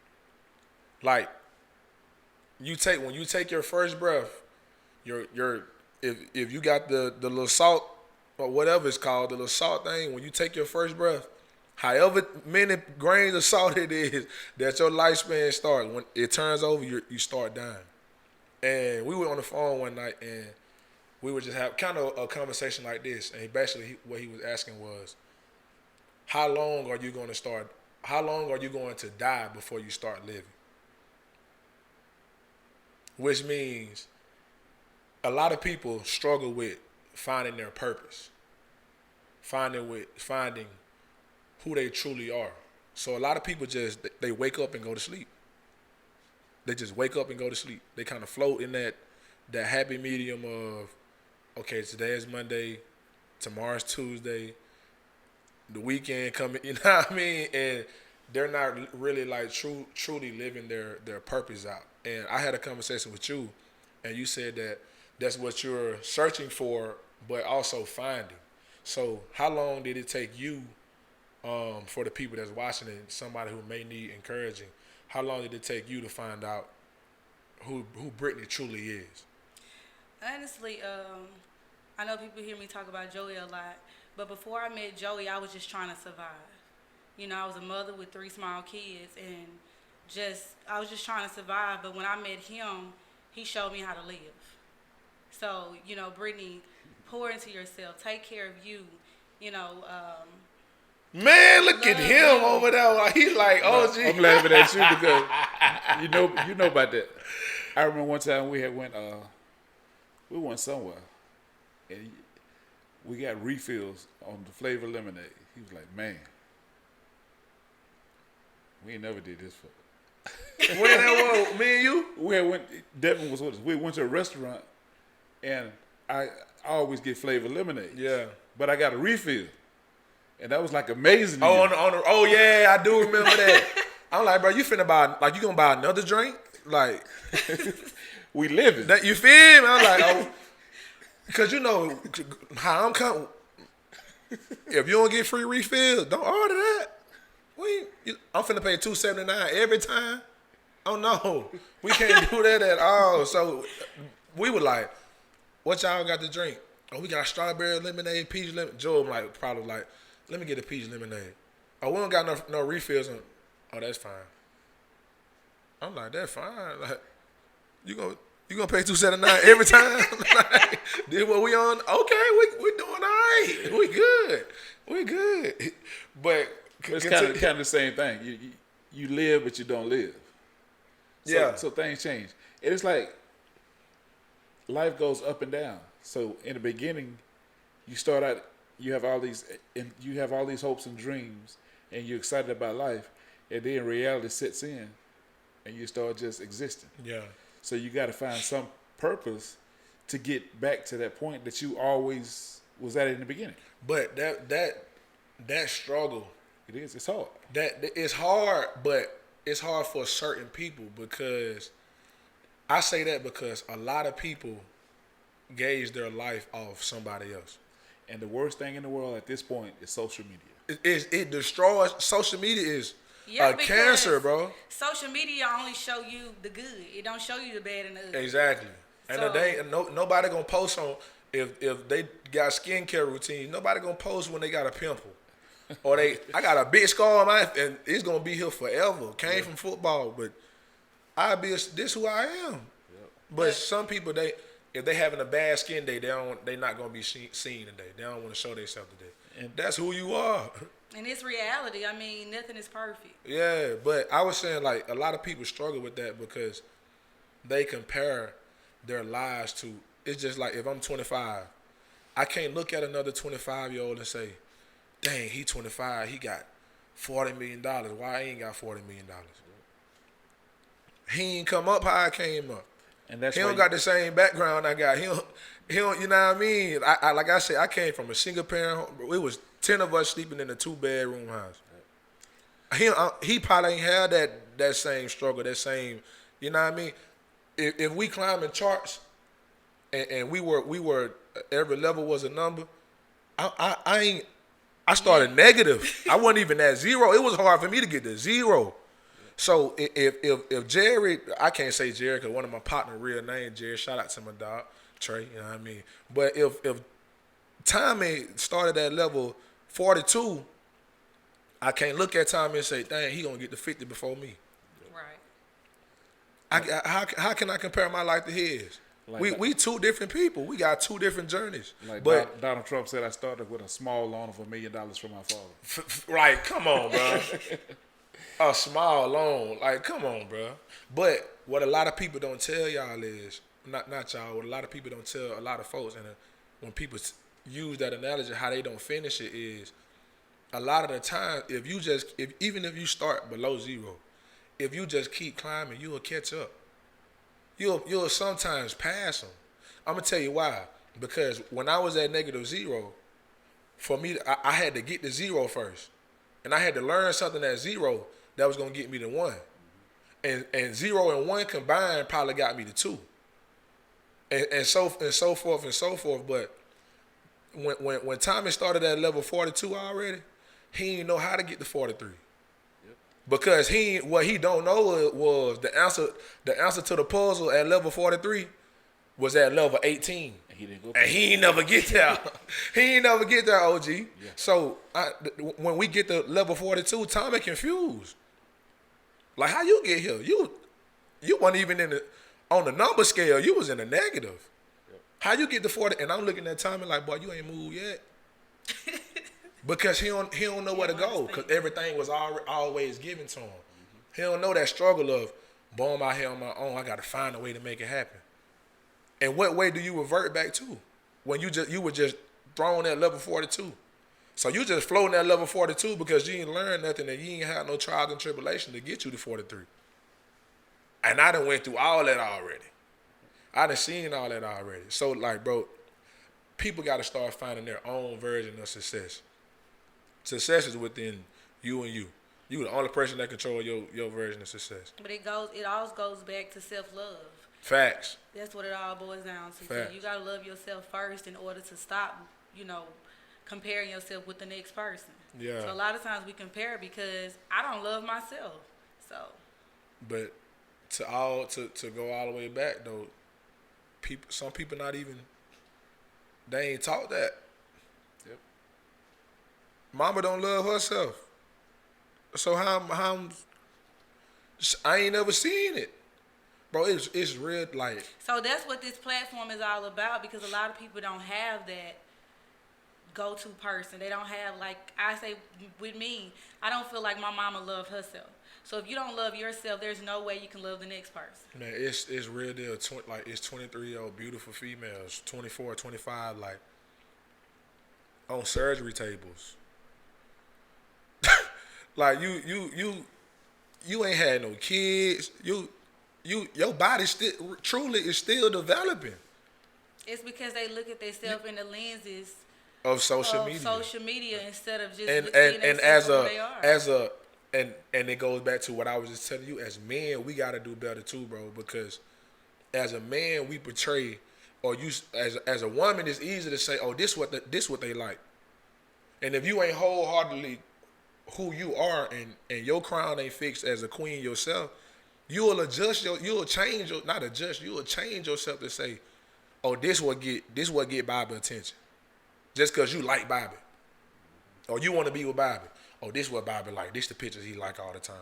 Like when you take your first breath, if you got the little salt or whatever it's called, the little salt thing, when you take your first breath, however many grains of salt it is that your lifespan starts, when it turns over, you start dying. And we were on the phone one night and we would just have kind of a conversation like this. And basically what he was asking was, how long are you going to die before you start living? Which means a lot of people struggle with finding their purpose, finding who they truly are. So a lot of people they wake up and go to sleep. they just wake up and go to sleep. They kind of float in that happy medium of, okay, today is Monday, tomorrow's Tuesday, the weekend coming, you know what I mean? And they're not really like truly living their purpose out. And I had a conversation with you, and you said that that's what you're searching for, but also finding. So how long did it take you, for the people that's watching it, somebody who may need encouraging, how long did it take you to find out who Brittany truly is? Honestly, I know people hear me talk about Joey a lot, but before I met Joey, I was just trying to survive. You know, I was a mother with 3 small kids, and I was just trying to survive. But when I met him, he showed me how to live. So, you know, Brittany, pour into yourself, take care of you. You know, man, look at him over there. He's like, oh, gee. I'm laughing at you because you know about that. I remember one time we went somewhere, and we got refills on the flavor lemonade. He was like, man, we ain't never did this for. When that was, me and you? Devin was with us. We went to a restaurant, and I always get flavor lemonade. Yeah. But I got a refill. And that was like amazing. Oh yeah, I do remember that. I'm like, bro, you finna buy, like, you gonna buy another drink? Like, we living. That, you feel me? I'm like, oh, because you know how I'm coming. If you don't get free refills, don't order that. I'm finna pay $2.79 every time. Oh no, we can't do that at all. So we were like, what y'all got to drink? Oh, we got strawberry lemonade, peach lemonade. Joe, probably like, let me get a peach lemonade. Oh, we don't got no refills on. Oh, that's fine. I'm like, that's fine. Like, you gonna pay $2.79 every time? Like, did what we on? Okay, we doing all right. We good. But it's kind of the same thing. You live, but you don't live. So things change. And it's like life goes up and down. So in the beginning, you start out, you have all these hopes and dreams, and you're excited about life, and then reality sets in, and you start just existing. Yeah. So you got to find some purpose to get back to that point that you always was at in the beginning. But that struggle, it is. It's hard. It's hard, but it's hard for certain people, because I say that because a lot of people gauge their life off somebody else. And the worst thing in the world at this point is social media. It destroys. Social media is a cancer, bro. Social media only show you the good. It don't show you the bad and the ugly. Exactly. And nobody gonna post on if they got skincare routines. Nobody gonna post when they got a pimple, or I got a big scar on my, and it's gonna be here forever. Came from football, but this who I am. Yep. But some people, if they having a bad skin day, they not gonna be seen today. They don't want to show themselves today. And that's who you are. And it's reality. I mean, nothing is perfect. Yeah, but I was saying, like, a lot of people struggle with that because they compare their lives to. It's just like, if I'm 25, I can't look at another 25-year-old and say, dang, he 25, he got $40 million. Why I ain't got $40 million? He ain't come up how I came up. And he don't got the same background I got. He don't, you know what I mean? I like I said, I came from a single parent home. It was 10 of us sleeping in a 2-bedroom house. He probably ain't had that same struggle, that same, you know what I mean? If we climbing charts and we were every level was a number, I started negative. I wasn't even at zero. It was hard for me to get to zero. So if Jerry, I can't say Jerry because one of my partner real name Jerry. Shout out to my dog Trey. You know what I mean. But if Tommy started at level 42, I can't look at Tommy and say, "Dang, he gonna get to 50 before me." Right. How can I compare my life to his? Like we two different people. We got two different journeys. Like but Donald Trump said, I started with a small loan of $1 million from my father. Right. Come on, bro. A small loan, like, come on, bro. But what a lot of people don't tell y'all is, not y'all, what a lot of people don't tell a lot of folks, and when people use that analogy, how they don't finish it is, a lot of the time, even if you start below zero, if you just keep climbing, you will catch up. You'll sometimes pass them. I'm gonna tell you why. Because when I was at -0, for me, I had to get to 0 first, and I had to learn something at 0 that was gonna get me to 1. And 0 and 1 combined probably got me to 2. And so forth and so forth. But when Tommy started at level 42 already, he didn't know how to get to 43. Because what he don't know was the answer to the puzzle at level 43 was at level 18. And he ain't never get there. He ain't never get there, OG. Yeah. So when we get to level 42, Tommy confused. Like, how you get here? You weren't even on the number scale. You was in the negative. Yep. How you get to 40? And I'm looking at Tommy like, boy, you ain't moved yet. Because he don't know where to go. Because everything was always given to him. Mm-hmm. He don't know that struggle of, boom, I'm out here on my own. I got to find a way to make it happen. And what way do you revert back to when you were just thrown at level 42? So you just floating at level 42 because you ain't learned nothing and you ain't had no trials and tribulation to get you to 43. And I done went through all that already. I done seen all that already. So, like, bro, people got to start finding their own version of success. Success is within you and you. You the only person that control your version of success. But it always goes back to self-love. Facts. That's what it all boils down to. Facts. So you gotta love yourself first in order to stop, comparing yourself with the next person. Yeah. So a lot of times we compare because I don't love myself. So. But to go all the way back though, some people not even, they ain't taught that. Yep. Mama don't love herself. So how I ain't never seen it. Bro, it's real, like. So that's what this platform is all about, because a lot of people don't have that go-to person. They don't have, like, I say with me, I don't feel like my mama loved herself. So if you don't love yourself, there's no way you can love the next person. Man, it's real deal. It's 23-year-old beautiful females, 24, 25, like, on surgery tables. Like, you ain't had no kids. Your body truly is still developing. It's because they look at themselves in the lenses of social media instead of just and it goes back to what I was just telling you. As men, we gotta do better too, bro. Because as a man, we portray, or you as a woman, it's easy to say, "Oh, this what they like." And if you ain't wholeheartedly who you are, and your crown ain't fixed as a queen yourself, you'll change yourself to say, "Oh, this what get Bobby attention," just because you like Bobby, or you want to be with Bobby. Oh, this what Bobby like. This the pictures he like all the time.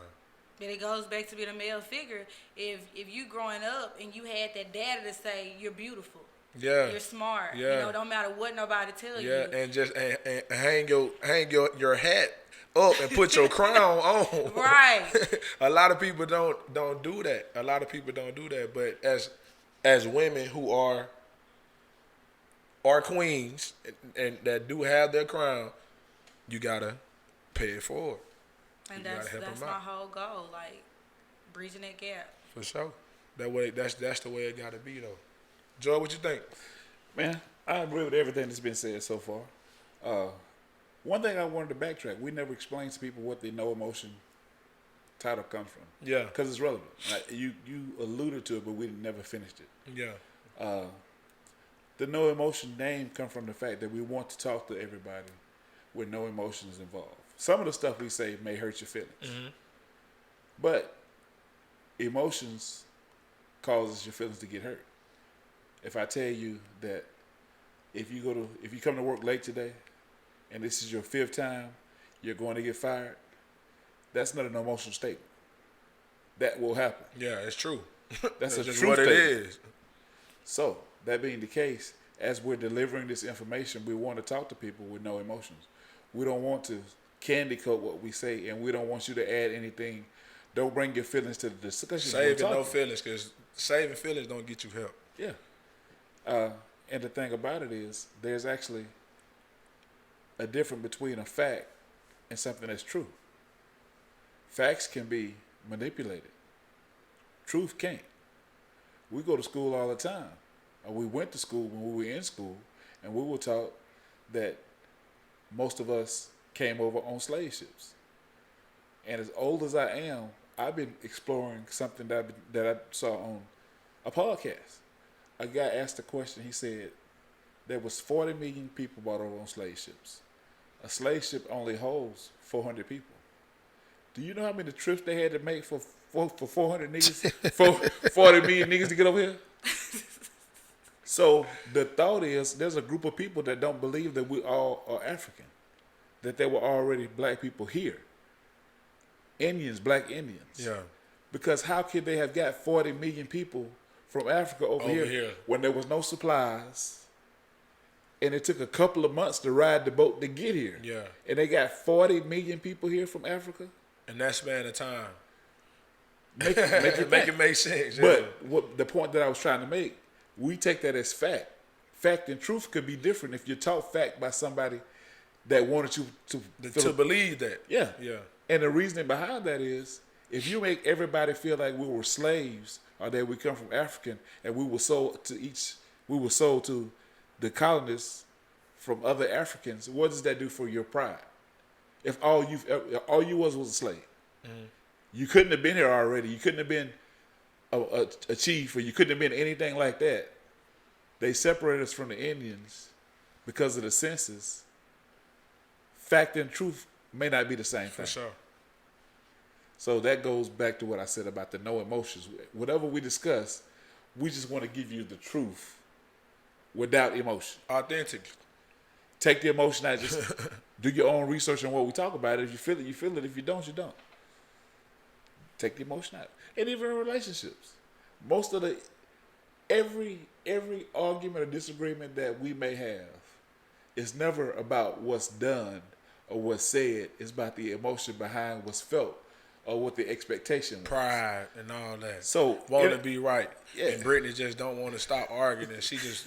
But it goes back to being a male figure. If you growing up and you had that daddy to say you're beautiful, you're smart, don't matter what nobody tell you. Yeah, and just and hang your hat up and put your crown on. Right. A lot of people don't do that. A lot of people don't do that. But as women who are queens and that do have their crown, you gotta pay it forward. And that's my whole goal, like bridging that gap. For sure. That's the way it gotta be though. Joe, what you think? Man, I agree with everything that's been said so far. One thing I wanted to backtrack, we never explained to people what the No Emotion title comes from. Yeah. Because it's relevant. Like, you alluded to it, but we never finished it. Yeah. The No Emotion name comes from the fact that we want to talk to everybody with no emotions involved. Some of the stuff we say may hurt your feelings. Mm-hmm. But emotions causes your feelings to get hurt. If I tell you that if you come to work late today and this is your 5th time you're going to get fired, that's not an emotional statement. That will happen. Yeah, it's true. That's a just true what statement. it is. So, that being the case, as we're delivering this information, we want to talk to people with no emotions. We don't want to candy coat what we say, and we don't want you to add anything. Don't bring your feelings to the discussion. Saving no feelings, because saving feelings don't get you help. Yeah. And the thing about it is, there's actually a difference between a fact and something that's true. Facts can be manipulate it. Truth can't. We go to school all the time. Or we went to school when we were in school, and we were taught that most of us came over on slave ships. And as old as I am, I've been exploring something that I saw on a podcast. A guy asked a question. He said there was 40 million people brought over on slave ships. A slave ship only holds 400 people. Do you know how many trips they had to make for 400 niggas, 40 million niggas to get over here? So the thought is there's a group of people that don't believe that we all are African, that there were already black people here. Indians, black Indians. Yeah. Because how could they have got 40 million people from Africa over here when there was no supplies, and it took a couple of months to ride the boat to get here? Yeah. And they got 40 million people here from Africa? In that span of time. Make it make sense. Yeah. But what the point that I was trying to make, we take that as fact. Fact and truth could be different if you're taught fact by somebody that wanted you to believe that. Yeah. Yeah. And the reasoning behind that is if you make everybody feel like we were slaves or that we come from African and we were sold to the colonists from other Africans, what does that do for your pride? If all you was a slave, you couldn't have been here already. You couldn't have been a chief, or you couldn't have been anything like that. They separated us from the Indians because of the census. Fact and truth may not be the same thing. For sure. So that goes back to what I said about the no emotions. Whatever we discuss, we just want to give you the truth without emotion. Authentic. Take the emotion out. Just do your own research on what we talk about. If you feel it, you feel it. If you don't, you don't. Take the emotion out. And even in relationships, most of every argument or disagreement that we may have is never about what's done or what's said. It's about the emotion behind what's felt or what the expectation was. Pride and all that. So want to be right. Yeah. And Brittany just don't want to stop arguing, and she just.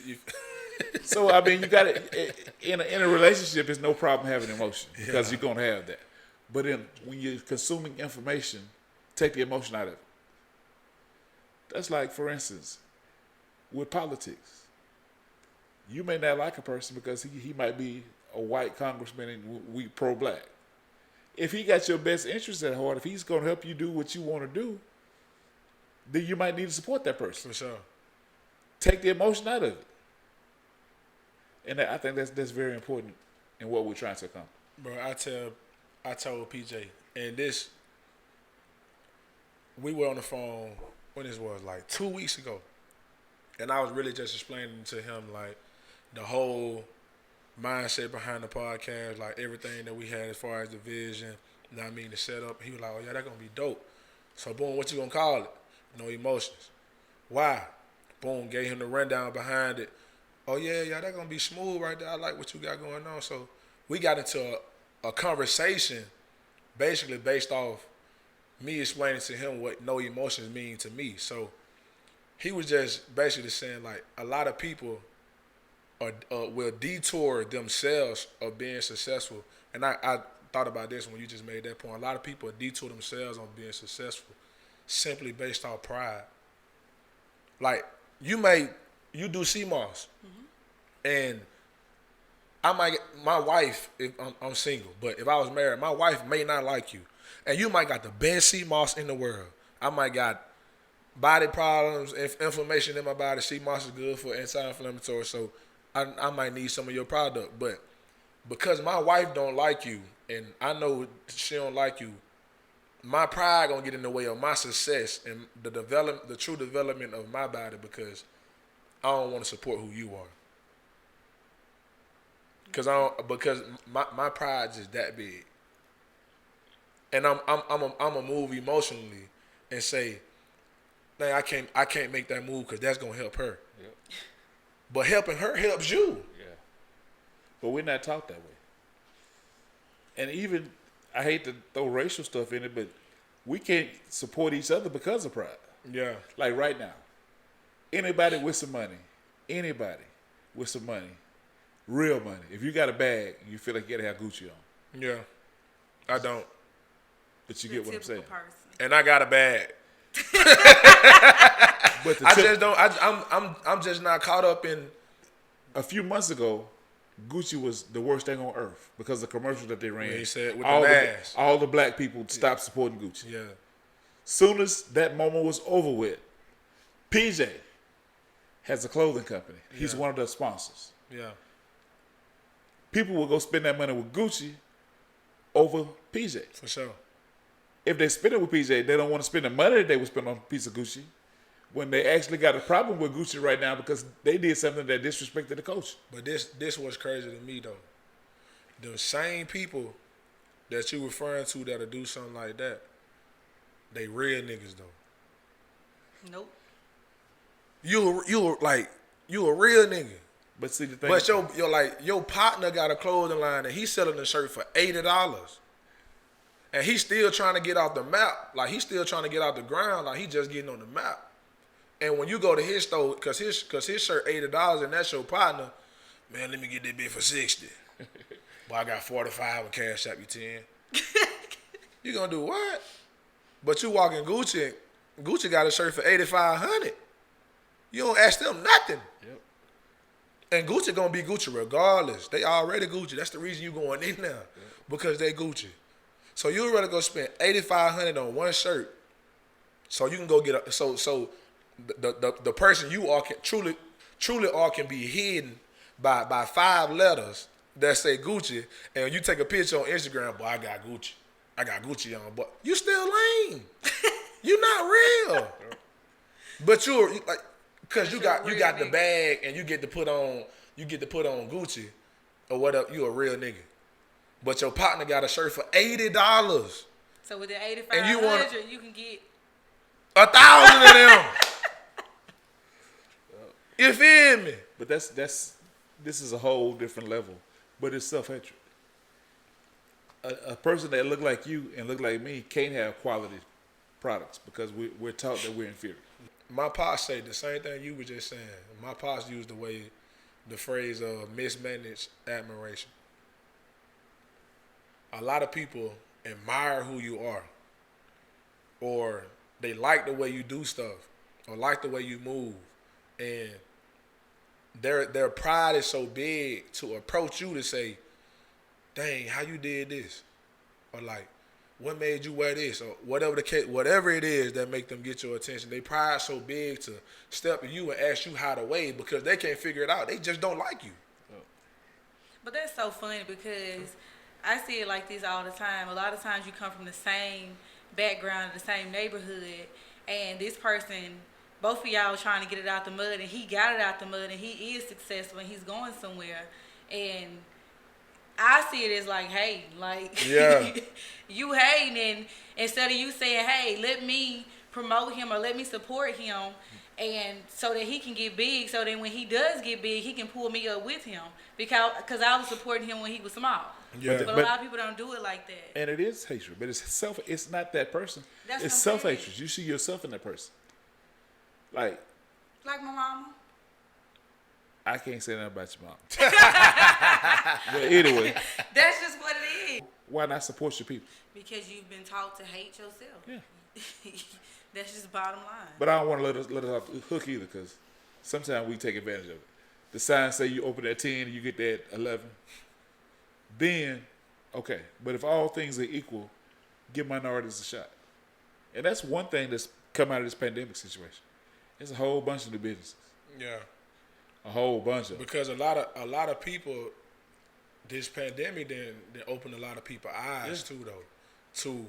So I mean, you got it in a relationship. It's no problem having emotion because you're gonna have that. But when you're consuming information, take the emotion out of it. That's like, for instance, with politics. You may not like a person because he might be a white congressman and we pro-black. If he got your best interest at heart, if he's going to help you do what you want to do, then you might need to support that person. For sure. Take the emotion out of it. And I think that's very important in what we're trying to accomplish. Bro, I told PJ, and this, we were on the phone when this was like 2 weeks ago, and I was really just explaining to him like the whole mindset behind the podcast, like everything that we had as far as the vision, you know what I mean, the setup. He was like, oh yeah, that's gonna be dope. So boom, what you gonna call it? No emotions. Why? Boom, gave him the rundown behind it. Oh yeah, that's gonna be smooth right there. I like what you got going on. So we got into a conversation basically based off me explaining to him what no emotions mean to me. So he was just basically saying like a lot of people will detour themselves of being successful. And I thought about this when you just made that point. A lot of people detour themselves on being successful simply based off pride. Like you do CMOS, and my wife, if I'm single, but if I was married, my wife may not like you. And you might got the best CMOS in the world. I might got body problems, inflammation in my body. CMOS is good for anti-inflammatory, so I might need some of your product. But because my wife don't like you, and I know she don't like you, my pride gonna get in the way of my success and the true development of my body, because I don't want to support who you are. Because my pride is that big. And I'm a move emotionally and say, "Man, I can't make that move because that's gonna help her." Yep. But helping her helps you. Yeah. But we're not taught that way. And even I hate to throw racial stuff in it, but we can't support each other because of pride. Yeah. Like right now, anybody with some money, real money. If you got a bag, you feel like you gotta have Gucci on. Yeah. I don't. But you get what I'm saying. Person. And I got a bag. But I just don't. I'm just not caught up in. A few months ago, Gucci was the worst thing on earth because of the commercial that they ran. He said with all the mask. all the black people stopped supporting Gucci. Yeah. Soon as that moment was over with, PJ has a clothing company. He's one of the sponsors. Yeah. People will go spend that money with Gucci over PJ. For sure. If they spend it with PJ, they don't want to spend the money that they would spend on a piece of Gucci when they actually got a problem with Gucci right now because they did something that disrespected the coach. But this was crazy to me though. The same people that you referring to that'll do something like that, they real niggas though. Nope. You a real nigga. But see the thing, But your partner got a clothing line and he's selling the shirt for $80. And he's still trying to get off the map. Like he's still trying to get out the ground. Like he just getting on the map. And when you go to his store, cause his shirt $80 and that's your partner, man, let me get that bit for 60. Boy, I got 45 and cash out you 10. You gonna do what? But you walk in Gucci got a shirt for $8,500. You don't ask them nothing. Yep. And Gucci gonna be Gucci regardless. They already Gucci. That's the reason you going in now. Yep. Because they Gucci. So you'd rather go spend $8,500 on one shirt, so you can go get the person you are can truly are can be hidden by 5 letters that say Gucci, and you take a picture on Instagram, boy, I got Gucci on, but you still lame. You not real. But you're like, cause you got the bag and you get to put on Gucci or whatever. You a real nigga. But your partner got a shirt for $80. So with the $8,500, you can get 1,000 of them. You feel me? But this is a whole different level. But it's self-hatred. A person that look like you and look like me can't have quality products because we're taught that we're inferior. My pops say the same thing you were just saying. My pops used the phrase mismanaged admiration. A lot of people admire who you are, or they like the way you do stuff, or like the way you move, and their pride is so big to approach you to say, "Dang, how you did this?" Or like, "What made you wear this?" Or whatever the case, whatever it is that make them get your attention. They pride so big to step to you and ask you how to wave because they can't figure it out. They just don't like you. But that's so funny because I see it like this all the time. A lot of times you come from the same background, the same neighborhood, and this person, both of y'all trying to get it out the mud, and he got it out the mud, and he is successful, and he's going somewhere. And I see it as like, hey, like, yeah. You hating, and instead of you saying, hey, let me promote him or let me support him, and so that he can get big, so then when he does get big, he can pull me up with him because I was supporting him when he was small. Yeah. But a lot of people don't do it like that. And it is hatred, but it's not that person. It's self-hatred. You see yourself in that person. Like my mama. I can't say nothing about your mom. But anyway. That's just what it is. Why not support your people? Because you've been taught to hate yourself. Yeah. That's just bottom line. But I don't want to let us off the hook either because sometimes we take advantage of it. The signs say you open at 10 and you get there at 11. Then, okay. But if all things are equal, give minorities a shot. And that's one thing that's come out of this pandemic situation. There's a whole bunch of new businesses. Yeah. A whole bunch of them. Because a lot of people, this pandemic then opened a lot of people's eyes too though. To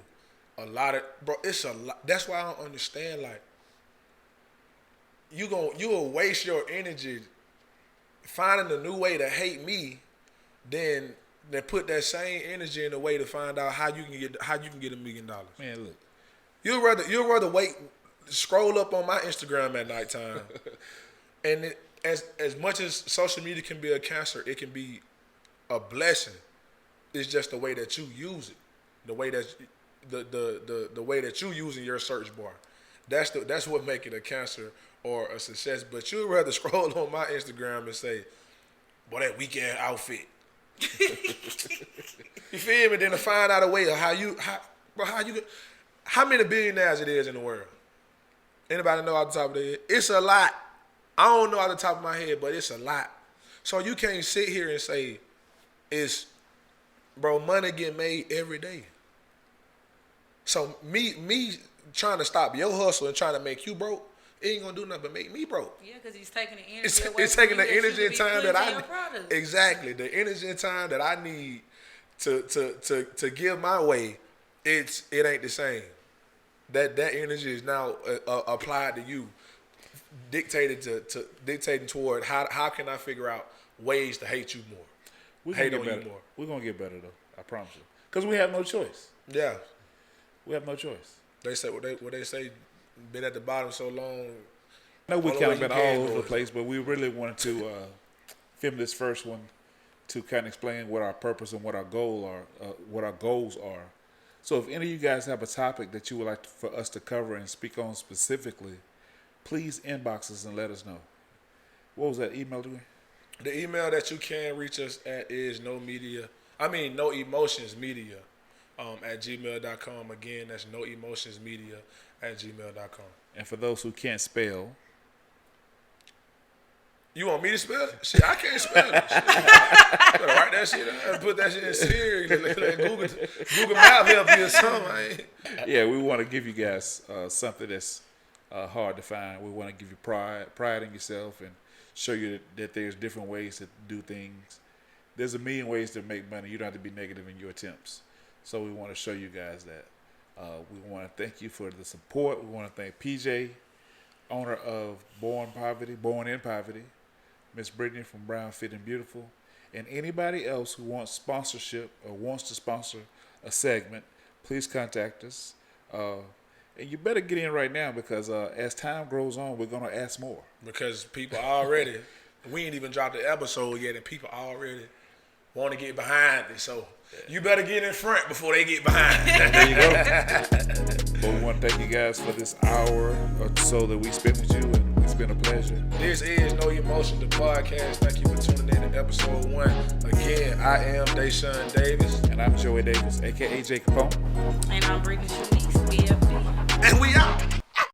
a lot of, bro, it's a lot. That's why I don't understand, like, you'll waste your energy finding a new way to hate me, then put that same energy in a way to find out how you can get $1 million. Man, look. You'd rather wait, scroll up on my Instagram at nighttime, and as much as social media can be a cancer, it can be a blessing. It's just the way that you use it, the way that the way that you using your search bar. That's what make it a cancer or a success. But you'd rather scroll on my Instagram and say, "Boy, that weekend outfit." You feel me? Then to find out a way of how Bro, how many billionaires it is in the world? Anybody know off the top of their head? It's a lot. I don't know off the top of my head, but it's a lot. So you can't sit here and say bro, money get made every day. So me trying to stop your hustle and trying to make you broke, it ain't gonna do nothing but make me broke. Yeah, because he's taking the energy It's taking the energy and time that I need. Exactly, the energy and time that I need to give my way. It ain't the same. That energy is now applied to you, dictating toward how can I figure out ways to hate you more. Hate on you more. We're gonna get better though. I promise you. Because we have no choice. Yeah. We have no choice. They say what they say. Been at the bottom so long. I know we kind of been all over the place, but we really wanted to film this first one to kind of explain what our purpose and what our goals are. So if any of you guys have a topic that you would like for us to cover and speak on specifically, please inbox us and let us know. What was that email again? The email that you can reach us at is noemotionsmedia at gmail.com. Again, that's noemotionsmedia at gmail.com. And for those who can't spell, you want me to spell it? Shit, I can't spell it. Shit. Better write that shit out. Put that shit in Siri. Let Google Map help you or something. Yeah, we want to give you guys something that's hard to find. We want to give you pride in yourself, and show you that there's different ways to do things. There's a million ways to make money. You don't have to be negative in your attempts. So we want to show you guys that. We want to thank you for the support. We want to thank PJ, owner of Born in Poverty, Miss Brittany from Brown Fit and Beautiful, and anybody else who wants sponsorship or wants to sponsor a segment, please contact us. And you better get in right now because as time grows on, we're going to ask more. Because people already, we ain't even dropped the episode yet, and people already want to get behind it. So you better get in front before they get behind. There you go. But we want to thank you guys for this hour or so that we spent with you, and it's been a pleasure. This is No Emotion, the podcast. Thank you for tuning in to episode 1. Again, I am DeShaun Davis. And I'm Joey Davis, a.k.a. J. Capone. And I'm Brittany Chanise, BFB. And we out.